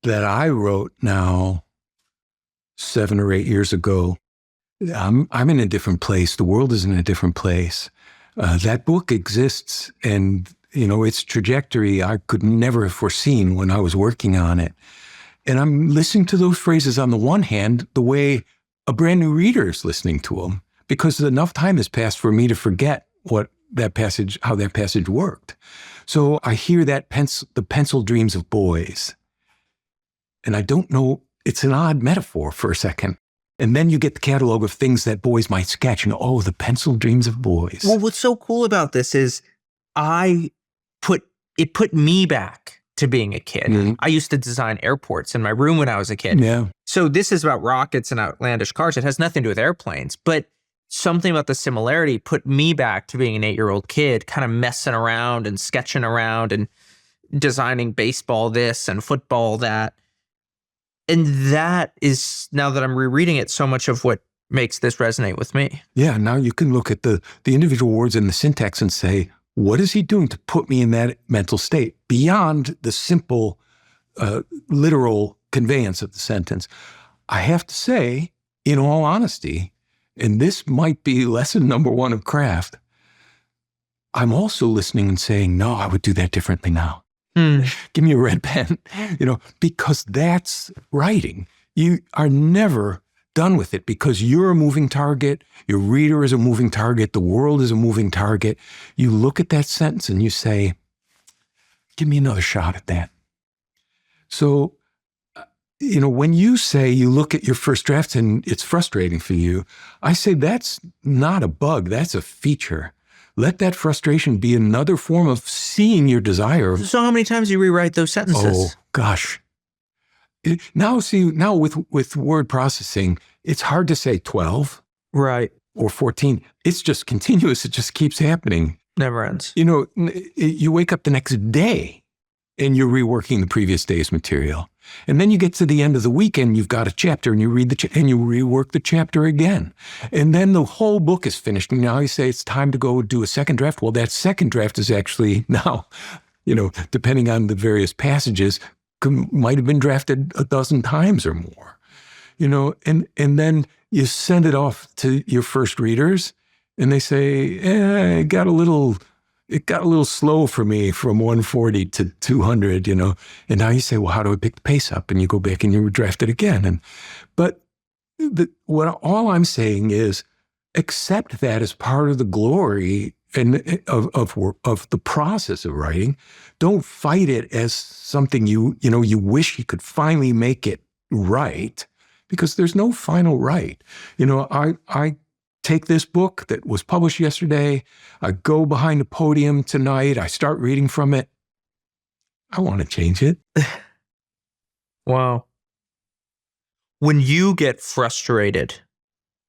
that I wrote now 7 or 8 years ago. I'm in a different place. The world is in a different place. That book exists, and its trajectory I could never have foreseen when I was working on it. And I'm listening to those phrases on the one hand, the way a brand new reader is listening to them, because enough time has passed for me to forget how that passage worked. So I hear that the pencil dreams of boys, and I don't know. It's an odd metaphor for a second. And then you get the catalog of things that boys might sketch, and the pencil dreams of boys. Well, what's so cool about this is it put me back to being a kid. Mm-hmm. I used to design airports in my room when I was a kid. Yeah. So this is about rockets and outlandish cars. It has nothing to do with airplanes, but something about the similarity put me back to being an 8-year-old kid, kind of messing around and sketching around and designing baseball this and football that. And that is, now that I'm rereading it, so much of what makes this resonate with me. Yeah, now you can look at the individual words in the syntax and say, what is he doing to put me in that mental state beyond the simple literal conveyance of the sentence? I have to say, in all honesty, and this might be lesson number 1 of craft, I'm also listening and saying, no, I would do that differently now. Give me a red pen, because that's writing. You are never done with it because you're a moving target. Your reader is a moving target. The world is a moving target. You look at that sentence and you say, give me another shot at that. So, when you say you look at your first drafts and it's frustrating for you, I say that's not a bug. That's a feature. Let that frustration be another form of seeing your desire. So how many times do you rewrite those sentences? Oh, gosh. Now with word processing, it's hard to say 12. Right. Or 14. It's just continuous. It just keeps happening. Never ends. You wake up the next day and you're reworking the previous day's material. And then you get to the end of the weekend, you've got a chapter and you read and you rework the chapter again. And then the whole book is finished. And now you say it's time to go do a second draft. Well, that second draft is actually now, depending on the various passages, might have been drafted a dozen times or more. And then you send it off to your first readers and they say, it got a little slow for me from 140 to 200, And now you say, well, how do I pick the pace up? And you go back and you draft it again. But all I'm saying is accept that as part of the glory and of the process of writing. Don't fight it as something you wish you could finally make it right, because there's no final right. I take this book that was published yesterday, I go behind the podium tonight, I start reading from it. I want to change it. Wow. When you get frustrated,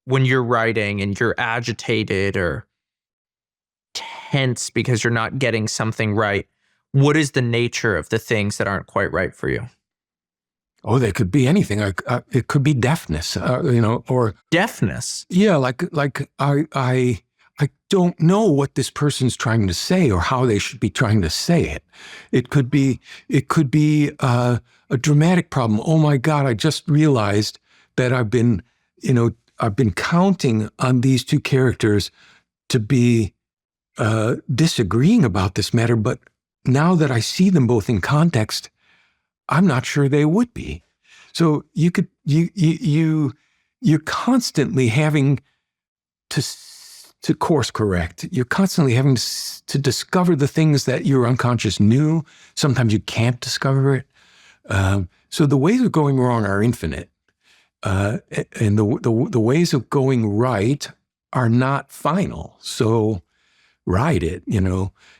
when you're writing and you're agitated or tense because you're not getting something right, what is the nature of the things that aren't quite right for you? Oh, they could be anything. It could be deafness, or deafness. Yeah, like I don't know what this person's trying to say or how they should be trying to say it. It could be a dramatic problem. Oh my God, I just realized that I've been counting on these two characters to be disagreeing about this matter, but now that I see them both in context, I'm not sure they would be. So you're constantly having to course correct. You're constantly having to discover the things that your unconscious knew. Sometimes you can't discover it. So the ways of going wrong are infinite, and the ways of going right are not final. So ride it.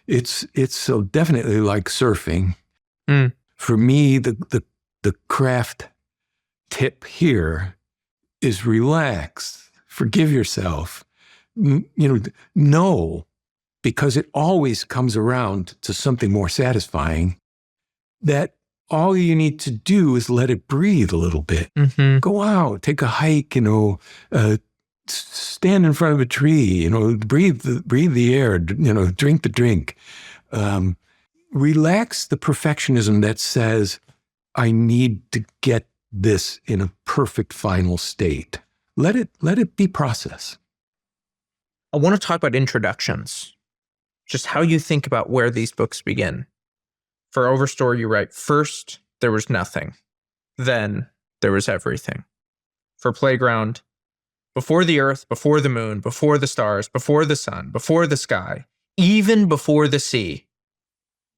It's so definitely like surfing. Mm. For me, the craft tip here is relax, forgive yourself, know, because it always comes around to something more satisfying, that all you need to do is let it breathe a little bit. Mm-hmm. Go out, take a hike, stand in front of a tree, breathe the air, drink the drink. Relax the perfectionism that says, I need to get this in a perfect final state. Let it be process. I want to talk about introductions, just how you think about where these books begin. For Overstory, you write, first, there was nothing. Then, there was everything. For Playground, before the earth, before the moon, before the stars, before the sun, before the sky, even before the sea,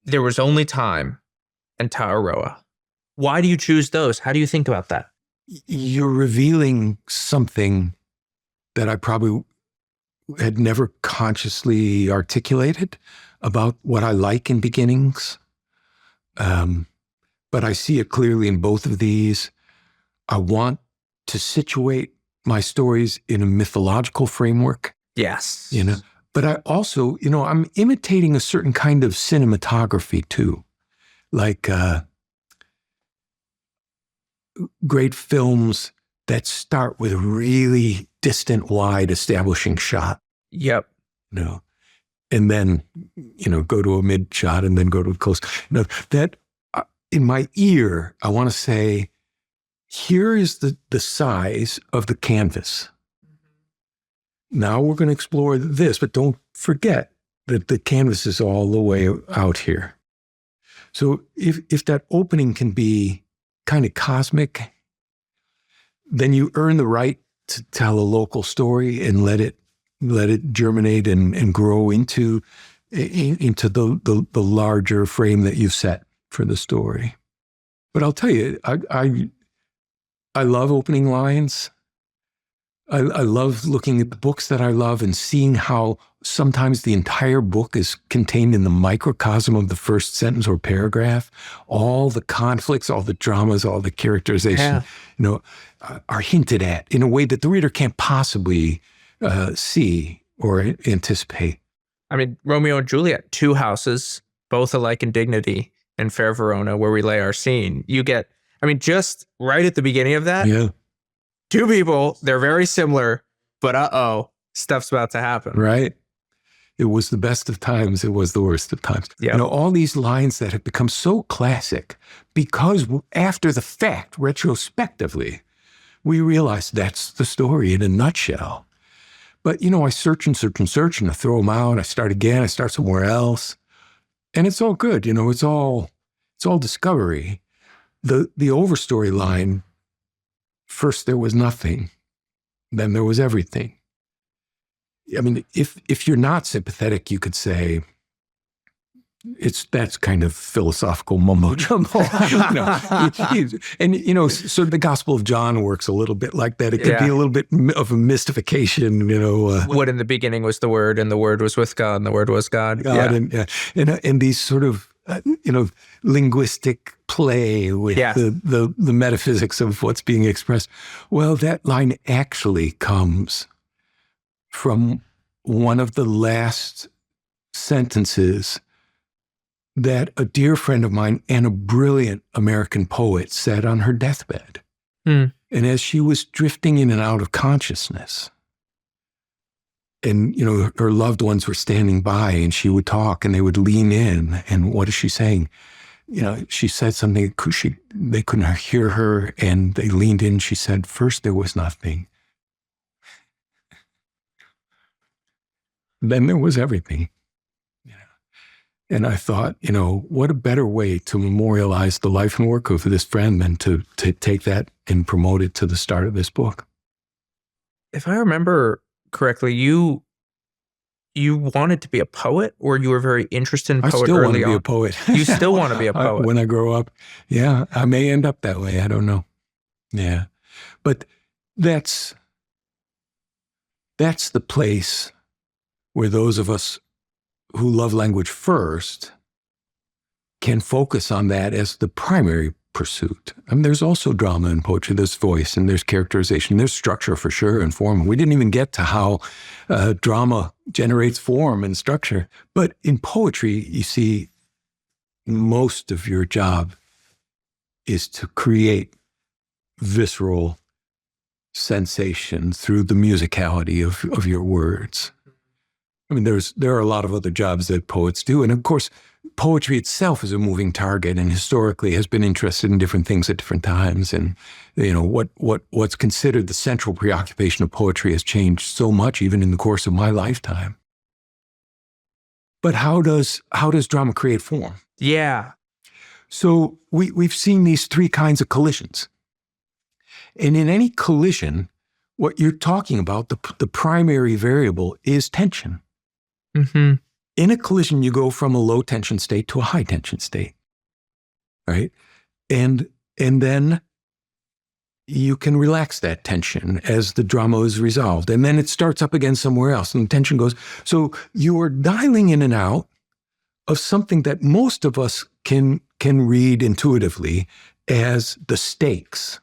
there was only time and Taaroa. Why do you choose those? How do you think about that? You're revealing something that I probably had never consciously articulated about what I like in beginnings. But I see it clearly in both of these. I want to situate my stories in a mythological framework. Yes. But I also, I'm imitating a certain kind of cinematography too. Like great films that start with a really distant, wide establishing shot. Yep. And then, go to a mid shot and then go to a close. That in my ear, I want to say, here is the size of the canvas. Now we're going to explore this, but don't forget that the canvas is all the way out here. So if that opening can be kind of cosmic, then you earn the right to tell a local story and let it germinate and grow into the larger frame that you've set for the story. But I'll tell you, I love opening lines. I love looking at the books that I love and seeing how sometimes the entire book is contained in the microcosm of the first sentence or paragraph. All the conflicts, all the dramas, all the characterization, are hinted at in a way that the reader can't possibly see or anticipate. I mean, Romeo and Juliet, two houses, both alike in dignity, in fair Verona, where we lay our scene. You get, just right at the beginning of that, Yeah. Two people, they're very similar, but stuff's about to happen. Right. It was the best of times. It was the worst of times. Yep. All these lines that have become so classic because after the fact, retrospectively, we realize that's the story in a nutshell. But, I search and I throw them out. I start again. I start somewhere else. And it's all good. It's all discovery. The Overstory line, first there was nothing, then there was everything. If you're not sympathetic, you could say that's kind of philosophical mumbo jumbo. So the Gospel of John works a little bit like that. It could be a little bit of a mystification. What in the beginning was the Word, and the Word was with God, and the Word was God. And these sort of linguistic play with the metaphysics of what's being expressed. Well, that line actually comes from one of the last sentences that a dear friend of mine and a brilliant American poet said on her deathbed. And as she was drifting in and out of consciousness, and, her loved ones were standing by and she would talk and they would lean in. And what is she saying? She said something, they couldn't hear her and they leaned in. She said, first there was nothing. Then there was everything. And I thought, what a better way to memorialize the life and work of this friend than to take that and promote it to the start of this book. If I remember correctly, you wanted to be a poet, or you were very interested in poetry early on? I still want to be a poet. You still want to be a poet? When I grow up. Yeah, I may end up that way. I don't know. Yeah. But that's the place where those of us who love language first can focus on that as the primary pursuit. There's also drama in poetry. There's voice and there's characterization. There's structure for sure and form. We didn't even get to how drama generates form and structure. But in poetry, you see, most of your job is to create visceral sensation through the musicality of your words. I mean, there are a lot of other jobs that poets do. And of course, poetry itself is a moving target and historically has been interested in different things at different times. And, what's considered the central preoccupation of poetry has changed so much, even in the course of my lifetime. But how does drama create form? Yeah. So we've seen these three kinds of collisions. And in any collision, what you're talking about, the primary variable is tension. Mm-hmm. In a collision, you go from a low tension state to a high tension state, right? And then you can relax that tension as the drama is resolved. And then it starts up again somewhere else and the tension goes. So you are dialing in and out of something that most of us can read intuitively as the stakes,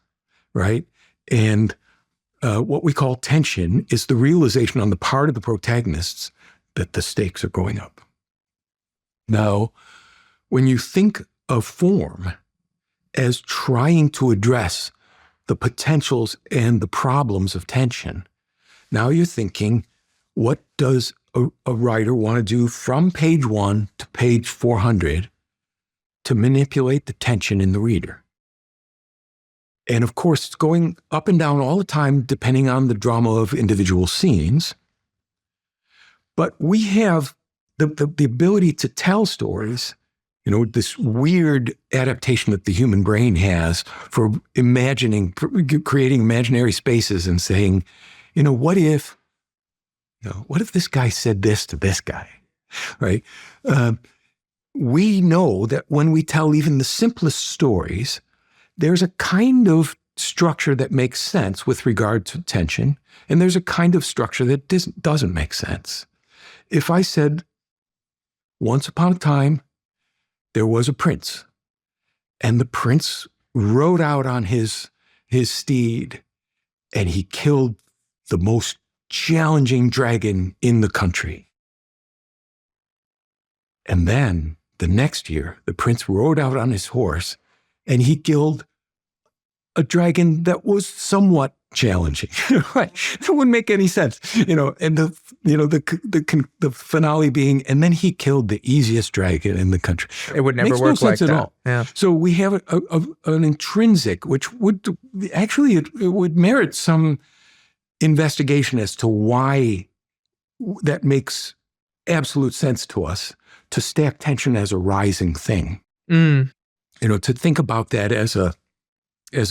right? And what we call tension is the realization on the part of the protagonists that the stakes are going up. Now, when you think of form as trying to address the potentials and the problems of tension, now you're thinking, what does a writer want to do from page 1 to page 400 to manipulate the tension in the reader? And of course, it's going up and down all the time, depending on the drama of individual scenes. But we have the ability to tell stories, this weird adaptation that the human brain has for creating imaginary spaces and saying, what if this guy said this to this guy, right? We know that when we tell even the simplest stories, there's a kind of structure that makes sense with regard to tension, and there's a kind of structure that doesn't make sense. If I said, once upon a time, there was a prince, and the prince rode out on his steed, and he killed the most challenging dragon in the country. And then the next year, the prince rode out on his horse, and he killed a dragon that was somewhat challenging. Right? That wouldn't make any sense, And the finale being, and then he killed the easiest dragon in the country. It would never Makes work no sense like at that. all. Yeah. So we have an intrinsic, which would actually it would merit some investigation as to why that makes absolute sense to us to stack tension as a rising thing. Mm. To think about that as a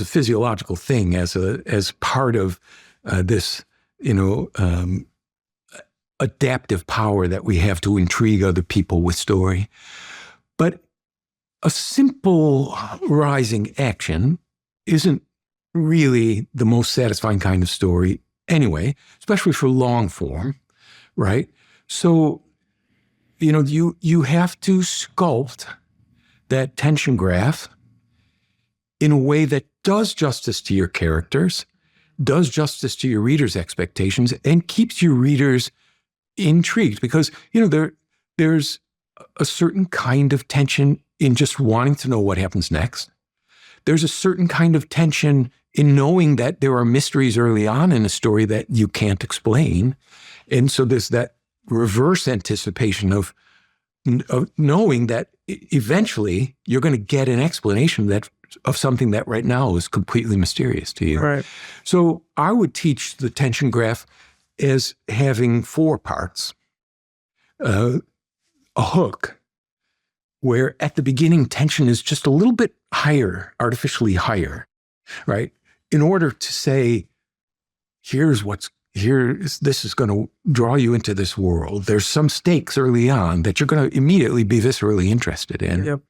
physiological thing, as part of this, adaptive power that we have to intrigue other people with story. But a simple rising action isn't really the most satisfying kind of story anyway, especially for long form, right? So, you have to sculpt that tension graph in a way that does justice to your characters, does justice to your readers' expectations, and keeps your readers intrigued. Because, there's a certain kind of tension in just wanting to know what happens next. There's a certain kind of tension in knowing that there are mysteries early on in a story that you can't explain. And so there's that reverse anticipation of knowing that eventually you're going to get an explanation of something that right now is completely mysterious to you. Right. So I would teach the tension graph as having 4 parts. A hook, where at the beginning tension is just a little bit higher, artificially higher, right? In order to say, this is going to draw you into this world. There's some stakes early on that you're going to immediately be viscerally interested in. Yep.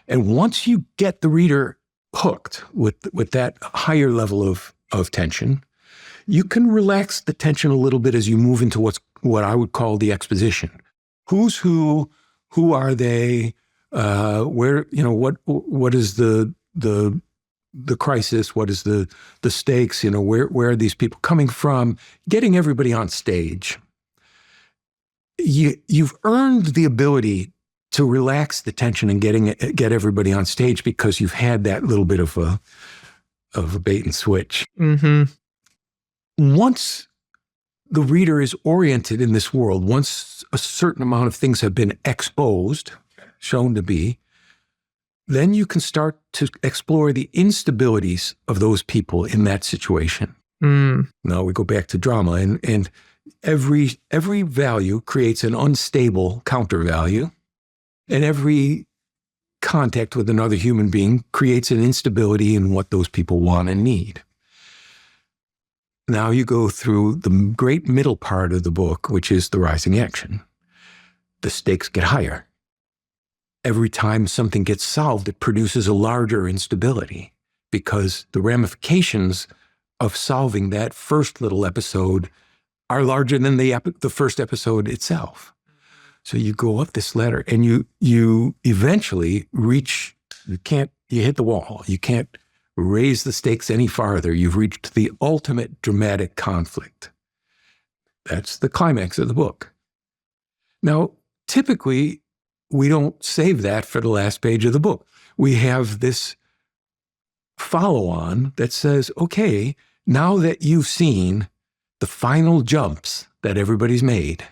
And once you get the reader hooked with that higher level of tension, you can relax the tension a little bit as you move into what I would call the exposition. Who's who are they? Where, what is the crisis? What is the stakes? Where are these people coming from? Getting everybody on stage. You've earned the ability to relax the tension and get everybody on stage because you've had that little bit of a bait and switch. Mm-hmm. Once the reader is oriented in this world, once a certain amount of things have been exposed, shown to be, then you can start to explore the instabilities of those people in that situation. Now we go back to drama, and every value creates an unstable counter value, and every contact with another human being creates an instability in what those people want and need. Now you go through the great middle part of the book, which is the rising action. The stakes get higher. Every time something gets solved, it produces a larger instability because the ramifications of solving that first little episode are larger than the first episode itself. So you go up this ladder and you eventually reach, you hit the wall. You can't raise the stakes any farther. You've reached the ultimate dramatic conflict. That's the climax of the book. Now, typically, we don't save that for the last page of the book. We have this follow-on that says, okay, now that you've seen the final jumps that everybody's made,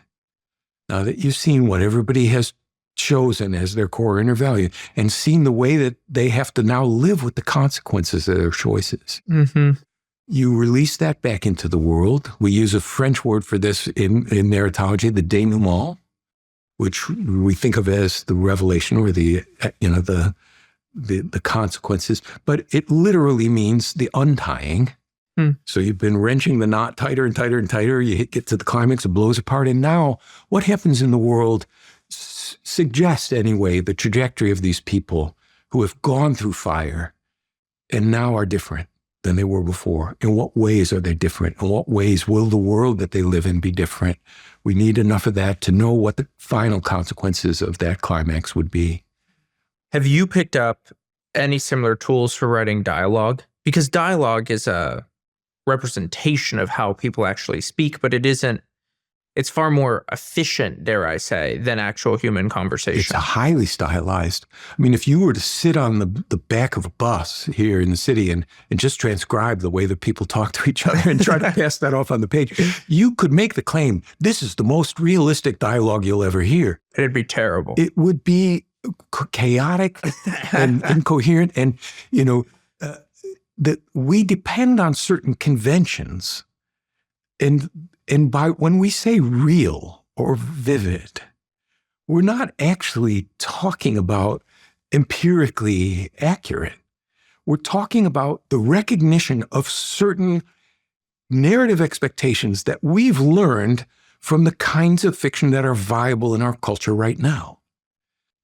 now that you've seen what everybody has chosen as their core inner value and seen the way that they have to now live with the consequences of their choices, you release that back into the world. We use a French word for this in narratology, the denouement, which we think of as the revelation or the consequences, but it literally means the untying. So you've been wrenching the knot tighter and tighter and tighter. You get to the climax, it blows apart. And now what happens in the world suggests anyway the trajectory of these people who have gone through fire and now are different than they were before. In what ways are they different? In what ways will the world that they live in be different? We need enough of that to know what the final consequences of that climax would be. Have you picked up any similar tools for writing dialogue? Because dialogue is a representation of how people actually speak, but it's far more efficient, dare I say, than actual human conversation. It's highly stylized. I mean, if you were to sit on the back of a bus here in the city and just transcribe the way that people talk to each other and try to pass that off on the page, you could make the claim, this is the most realistic dialogue you'll ever hear. It'd be terrible. It would be chaotic and incoherent, and that we depend on certain conventions, and when we say real or vivid, we're not actually talking about empirically accurate. We're talking about the recognition of certain narrative expectations that we've learned from the kinds of fiction that are viable in our culture right now.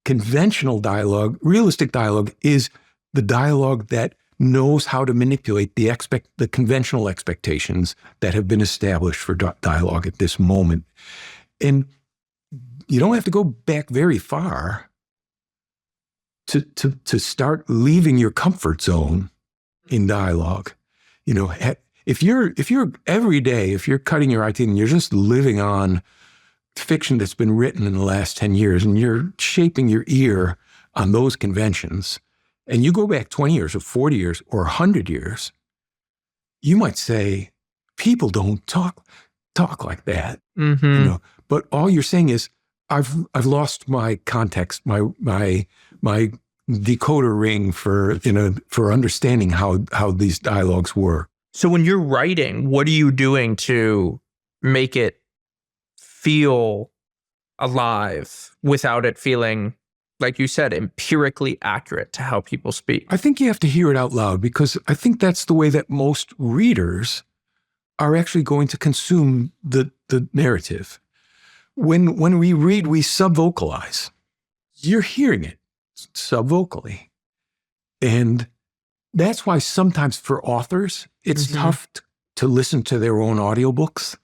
Conventional dialogue, realistic dialogue, is the dialogue that knows how to manipulate the conventional expectations that have been established for dialogue at this moment. And you don't have to go back very far to start leaving your comfort zone in dialogue. If you're every day, if you're cutting your IT and you're just living on fiction that's been written in the last 10 years and you're shaping your ear on those conventions, and you go back 20 years or 40 years or 100 years, you might say, people don't talk like that. But all you're saying is, I've lost my context, my decoder ring for understanding how these dialogues work. So when you're writing, what are you doing to make it feel alive without it feeling, like you said, empirically accurate to how people speak? I think you have to hear it out loud, because I think that's the way that most readers are actually going to consume the narrative. When we read, we subvocalize. You're hearing it subvocally. And that's why sometimes for authors, it's tough to listen to their own audiobooks,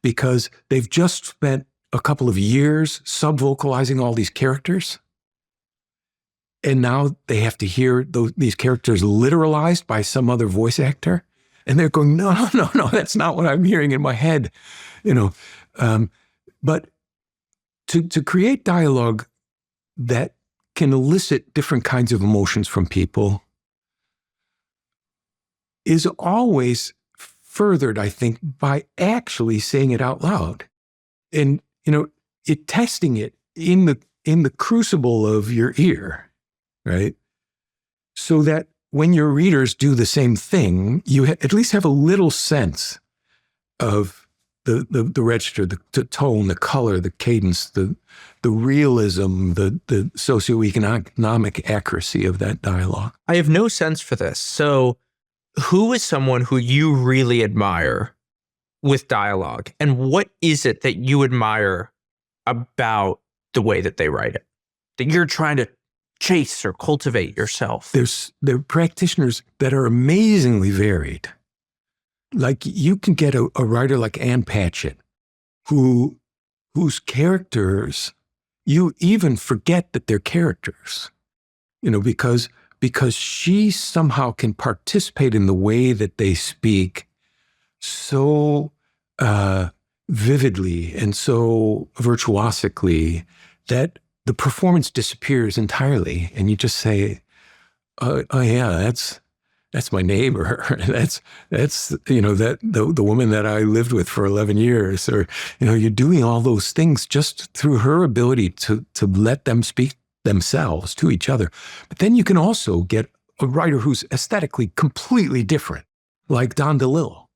because they've just spent a couple of years subvocalizing all these characters. And now they have to hear these characters literalized by some other voice actor. And they're going, no, that's not what I'm hearing in my head. But to create dialogue that can elicit different kinds of emotions from people is always furthered, I think, by actually saying it out loud. And, testing it in the crucible of your ear, right? So that when your readers do the same thing, you at least have a little sense of the register, the tone, the color, the cadence, the realism, the socioeconomic accuracy of that dialogue. I have no sense for this. So who is someone who you really admire with dialogue? And what is it that you admire about the way that they write it, that you're trying to chase or cultivate yourself? There are practitioners that are amazingly varied. Like you can get a writer like Ann Patchett, whose characters, you even forget that they're characters, because she somehow can participate in the way that they speak so vividly and so virtuosically that the performance disappears entirely, and you just say, "Oh yeah, that's my neighbor. that's the woman that I lived with for 11 years." Or you're doing all those things just through her ability to let them speak themselves to each other. But then you can also get a writer who's aesthetically completely different, like Don DeLillo.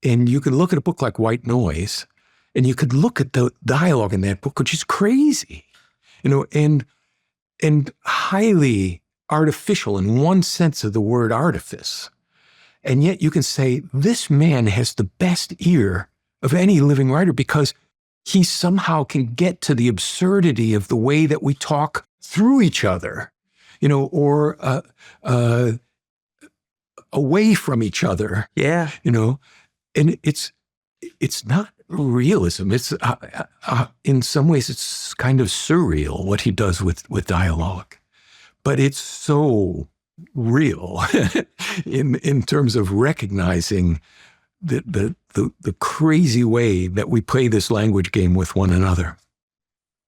And you can look at a book like White Noise, and you could look at the dialogue in that book, which is crazy, and highly artificial in one sense of the word artifice. And yet you can say, this man has the best ear of any living writer because he somehow can get to the absurdity of the way that we talk through each other, or away from each other. Yeah. And it's not realism. It's in some ways it's kind of surreal what he does with dialogue, but it's so real in terms of recognizing the crazy way that we play this language game with one another.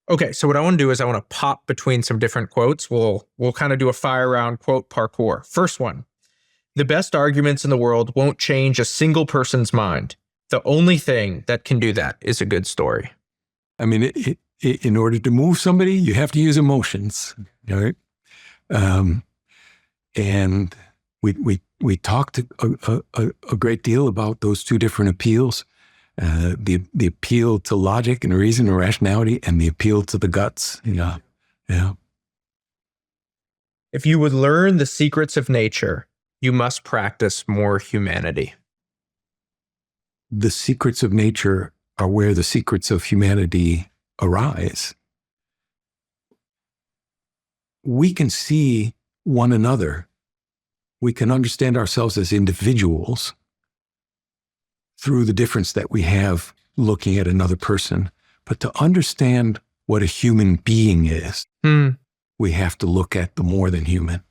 Okay, so what I want to do is I want to pop between some different quotes. We'll kind of do a fire round quote parkour. First one. The best arguments in the world won't change a single person's mind. The only thing that can do that is a good story. I mean, in order to move somebody, you have to use emotions, right? And we talked a great deal about those two different appeals, the appeal to logic and reason and rationality, and the appeal to the guts. Yeah. If you would learn the secrets of nature, you must practice more humanity. The secrets of nature are where the secrets of humanity arise. We can see one another. We can understand ourselves as individuals through the difference that we have looking at another person. But to understand what a human being is, we have to look at the more than human.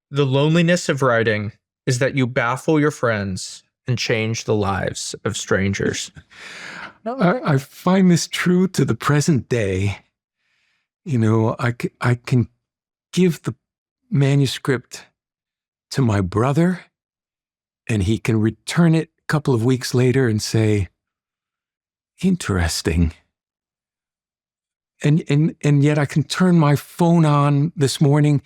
The loneliness of writing is that you baffle your friends and change the lives of strangers. I find this true to the present day. I can give the manuscript to my brother, and he can return it a couple of weeks later and say, interesting. And yet I can turn my phone on this morning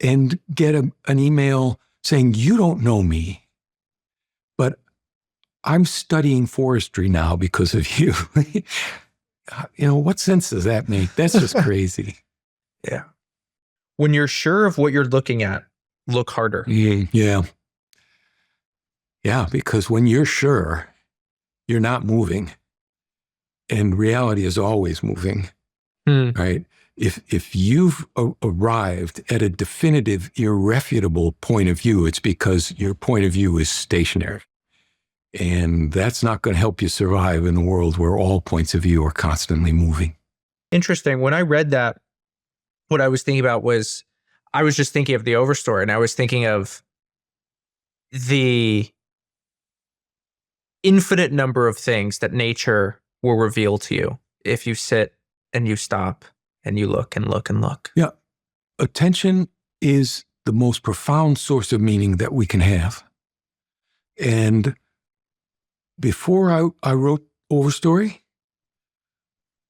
and get an email saying, you don't know me, but I'm studying forestry now because of you. What sense does that make? That's just crazy. Yeah. When you're sure of what you're looking at, look harder. Yeah. Yeah, because when you're sure, you're not moving. And reality is always moving, right? If you've arrived at a definitive, irrefutable point of view, it's because your point of view is stationary. And that's not going to help you survive in a world where all points of view are constantly moving. Interesting. When I read that, what I was thinking about was, I was just thinking of the Overstory, and I was thinking of the infinite number of things that nature will reveal to you if you sit and you stop and you look and look and look. Yeah. Attention is the most profound source of meaning that we can have. And before I wrote Overstory,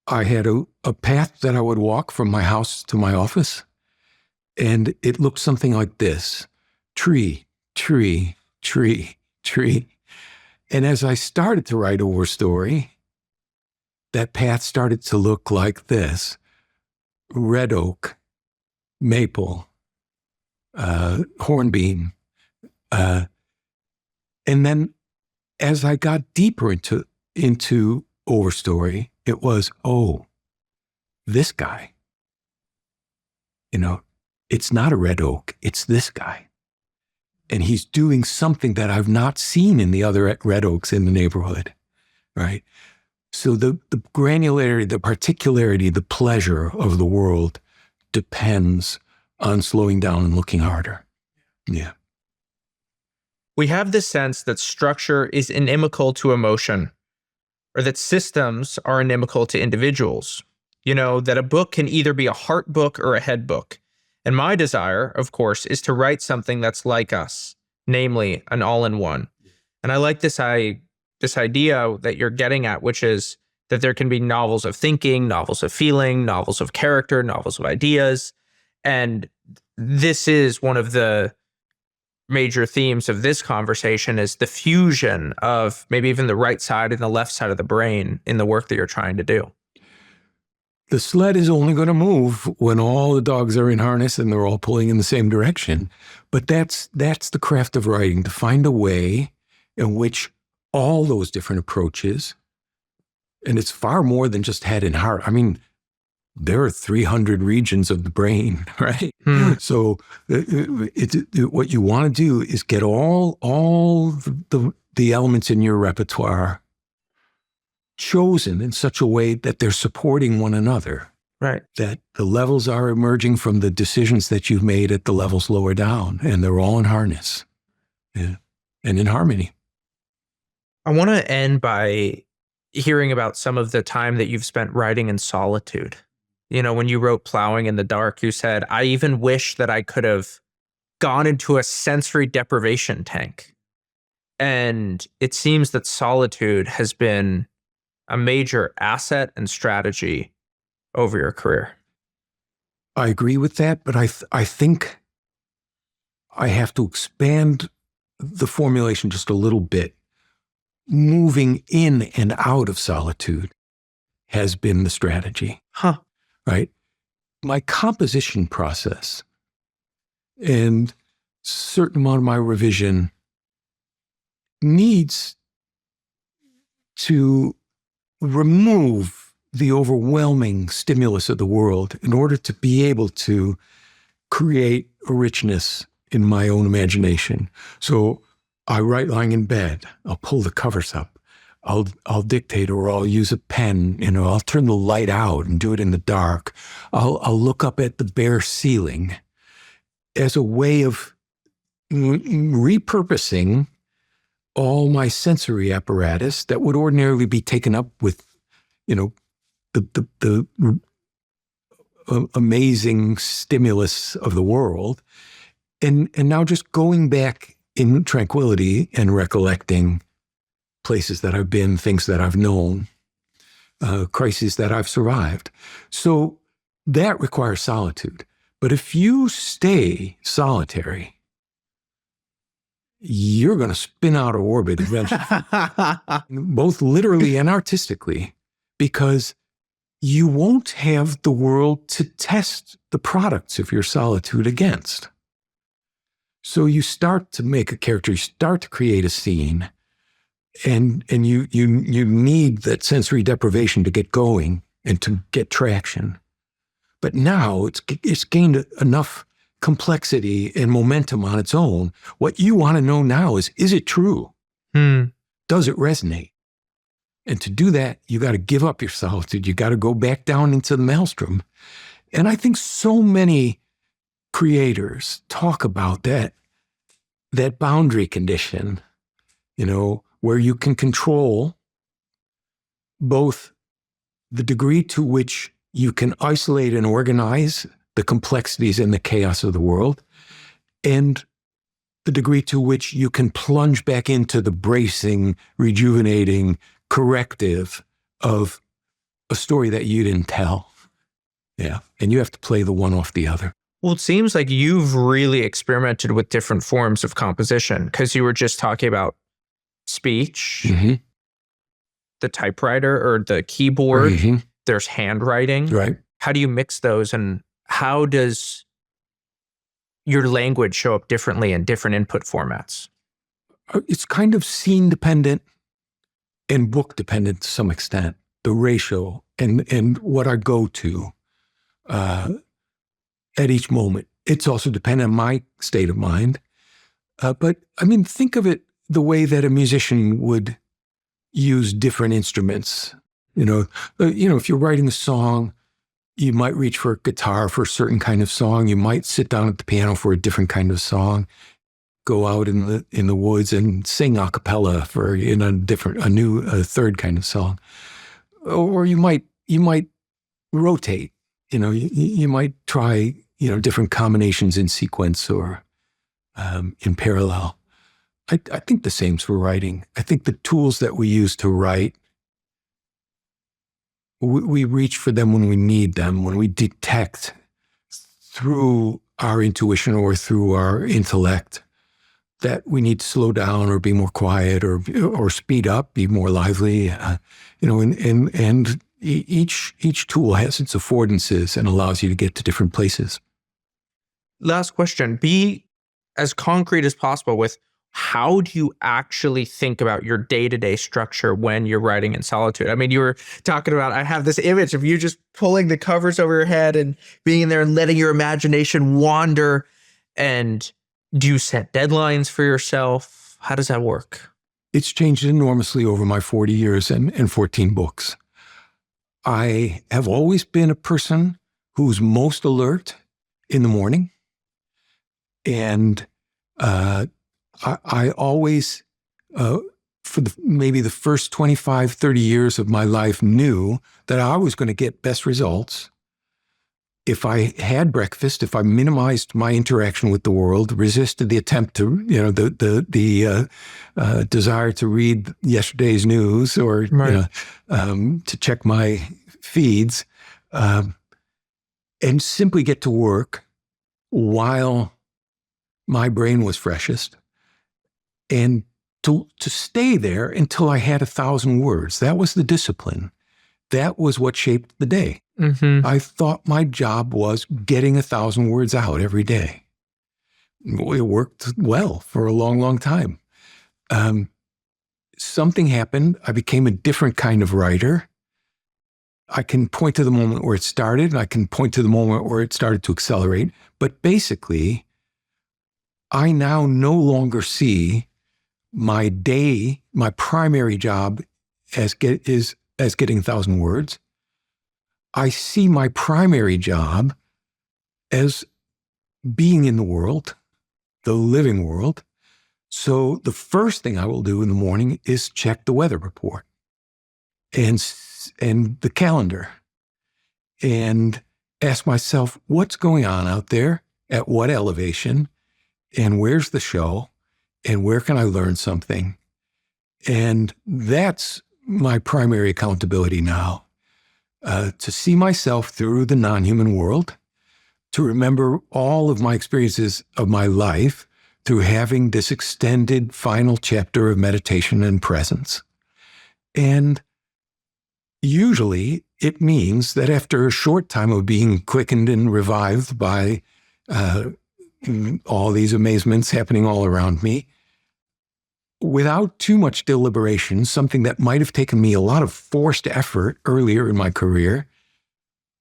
I had a path that I would walk from my house to my office, and it looked something like this: tree, tree, tree, tree. And as I started to write Overstory, that path started to look like this: red oak, maple, hornbeam. And then as I got deeper into Overstory, it was, oh, this guy. It's not a red oak, it's this guy. And he's doing something that I've not seen in the other red oaks in the neighborhood, right? So the granularity, the particularity, the pleasure of the world depends on slowing down and looking harder. Yeah. We have this sense that structure is inimical to emotion, or that systems are inimical to individuals. That a book can either be a heart book or a head book. And my desire, of course, is to write something that's like us, namely an all-in-one. And I like this idea that you're getting at, which is that there can be novels of thinking, novels of feeling, novels of character, novels of ideas. And this is one of the major themes of this conversation, is the fusion of maybe even the right side and the left side of the brain in the work that you're trying to do. The sled is only going to move when all the dogs are in harness and they're all pulling in the same direction. But that's the craft of writing, to find a way in which all those different approaches, and it's far more than just head and heart. I mean, there are 300 regions of the brain, right? So what you want to do is get all the elements in your repertoire chosen in such a way that they're supporting one another. Right. That the levels are emerging from the decisions that you've made at the levels lower down, and they're all in harness, and in harmony. I want to end by hearing about some of the time that you've spent writing in solitude. When you wrote Plowing in the Dark, you said, I even wish that I could have gone into a sensory deprivation tank. And it seems that solitude has been a major asset and strategy over your career. I agree with that, but I think I have to expand the formulation just a little bit. Moving in and out of solitude has been the strategy. Right? My composition process and certain amount of my revision needs to remove the overwhelming stimulus of the world in order to be able to create a richness in my own imagination. So I write lying in bed. I'll pull the covers up. I'll dictate, or I'll use a pen. I'll turn the light out and do it in the dark. I'll look up at the bare ceiling as a way of repurposing all my sensory apparatus that would ordinarily be taken up with, the amazing stimulus of the world, and now just going back in tranquility and recollecting places that I've been, things that I've known, crises that I've survived. So that requires solitude. But if you stay solitary, you're going to spin out of orbit eventually, both literally and artistically, because you won't have the world to test the products of your solitude against. So you start to make a character, you start to create a scene, and you need that sensory deprivation to get going and to get traction. But now it's gained enough complexity and momentum on its own. What you want to know now is it true? Does it resonate? And to do that, you got to give up your solitude. You got to go back down into the maelstrom. And I think so many creators talk about that boundary condition, where you can control both the degree to which you can isolate and organize the complexities and the chaos of the world, and the degree to which you can plunge back into the bracing, rejuvenating, corrective of a story that you didn't tell. Yeah. And you have to play the one off the other. Well, it seems like you've really experimented with different forms of composition, because you were just talking about speech, the typewriter or the keyboard. There's handwriting. Right. How do you mix those, and how does your language show up differently in different input formats? It's kind of scene dependent and book dependent to some extent, the ratio and what I go to at each moment. It's also dependent on my state of mind. But I mean, think of it the way that a musician would use different instruments. If you're writing a song, you might reach for a guitar for a certain kind of song. You might sit down at the piano for a different kind of song. Go out in the woods and sing a cappella for a third kind of song. Or you might rotate. You might try different combinations in sequence or in parallel. I think the same's for writing. I think the tools that we use to write, we reach for them when we need them, when we detect through our intuition or through our intellect that we need to slow down or be more quiet or speed up, be more lively. And each tool has its affordances and allows you to get to different places. Last question. Be as concrete as possible with, how do you actually think about your day-to-day structure when you're writing in solitude? I mean, you were talking about, I have this image of you just pulling the covers over your head and being in there and letting your imagination wander. And do you set deadlines for yourself? How does that work? It's changed enormously over my 40 years and 14 books. I have always been a person who's most alert in the morning. And I always, for maybe the first 25, 30 years of my life, knew that I was going to get best results if I had breakfast, if I minimized my interaction with the world, resisted the attempt to, the desire to read yesterday's news or to check my feeds, and simply get to work while my brain was freshest, and to stay there until I had 1,000 words. That was the discipline. That was what shaped the day. I thought my job was getting 1,000 words out every day. It worked well for a long, long time. Something happened. I became a different kind of writer. I can point to the moment where it started, and I can point to the moment where it started to accelerate. But basically, I now no longer see my day, my primary job as getting 1,000 words. I see my primary job as being in the world, the living world. So the first thing I will do in the morning is check the weather report and the calendar and ask myself, what's going on out there, at what elevation, and where's the show, and where can I learn something? And that's my primary accountability now, to see myself through the non-human world, to remember all of my experiences of my life through having this extended final chapter of meditation and presence. And usually it means that after a short time of being quickened and revived by all these amazements happening all around me, without too much deliberation, something that might have taken me a lot of forced effort earlier in my career,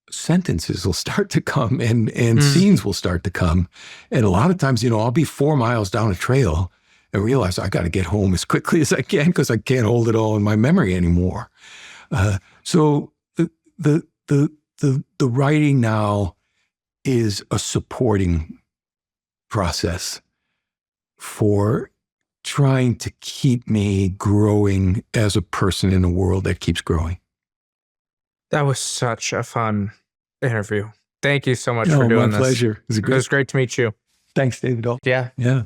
sentences will start to come and scenes will start to come. And a lot of times, I'll be 4 miles down a trail and realize I got to get home as quickly as I can because I can't hold it all in my memory anymore. So the writing now is a supporting process for trying to keep me growing as a person in a world that keeps growing. That was such a fun interview. Thank you so much for Oh, doing my this. pleasure. It was great to meet you. Thanks, David. Yeah. Yeah.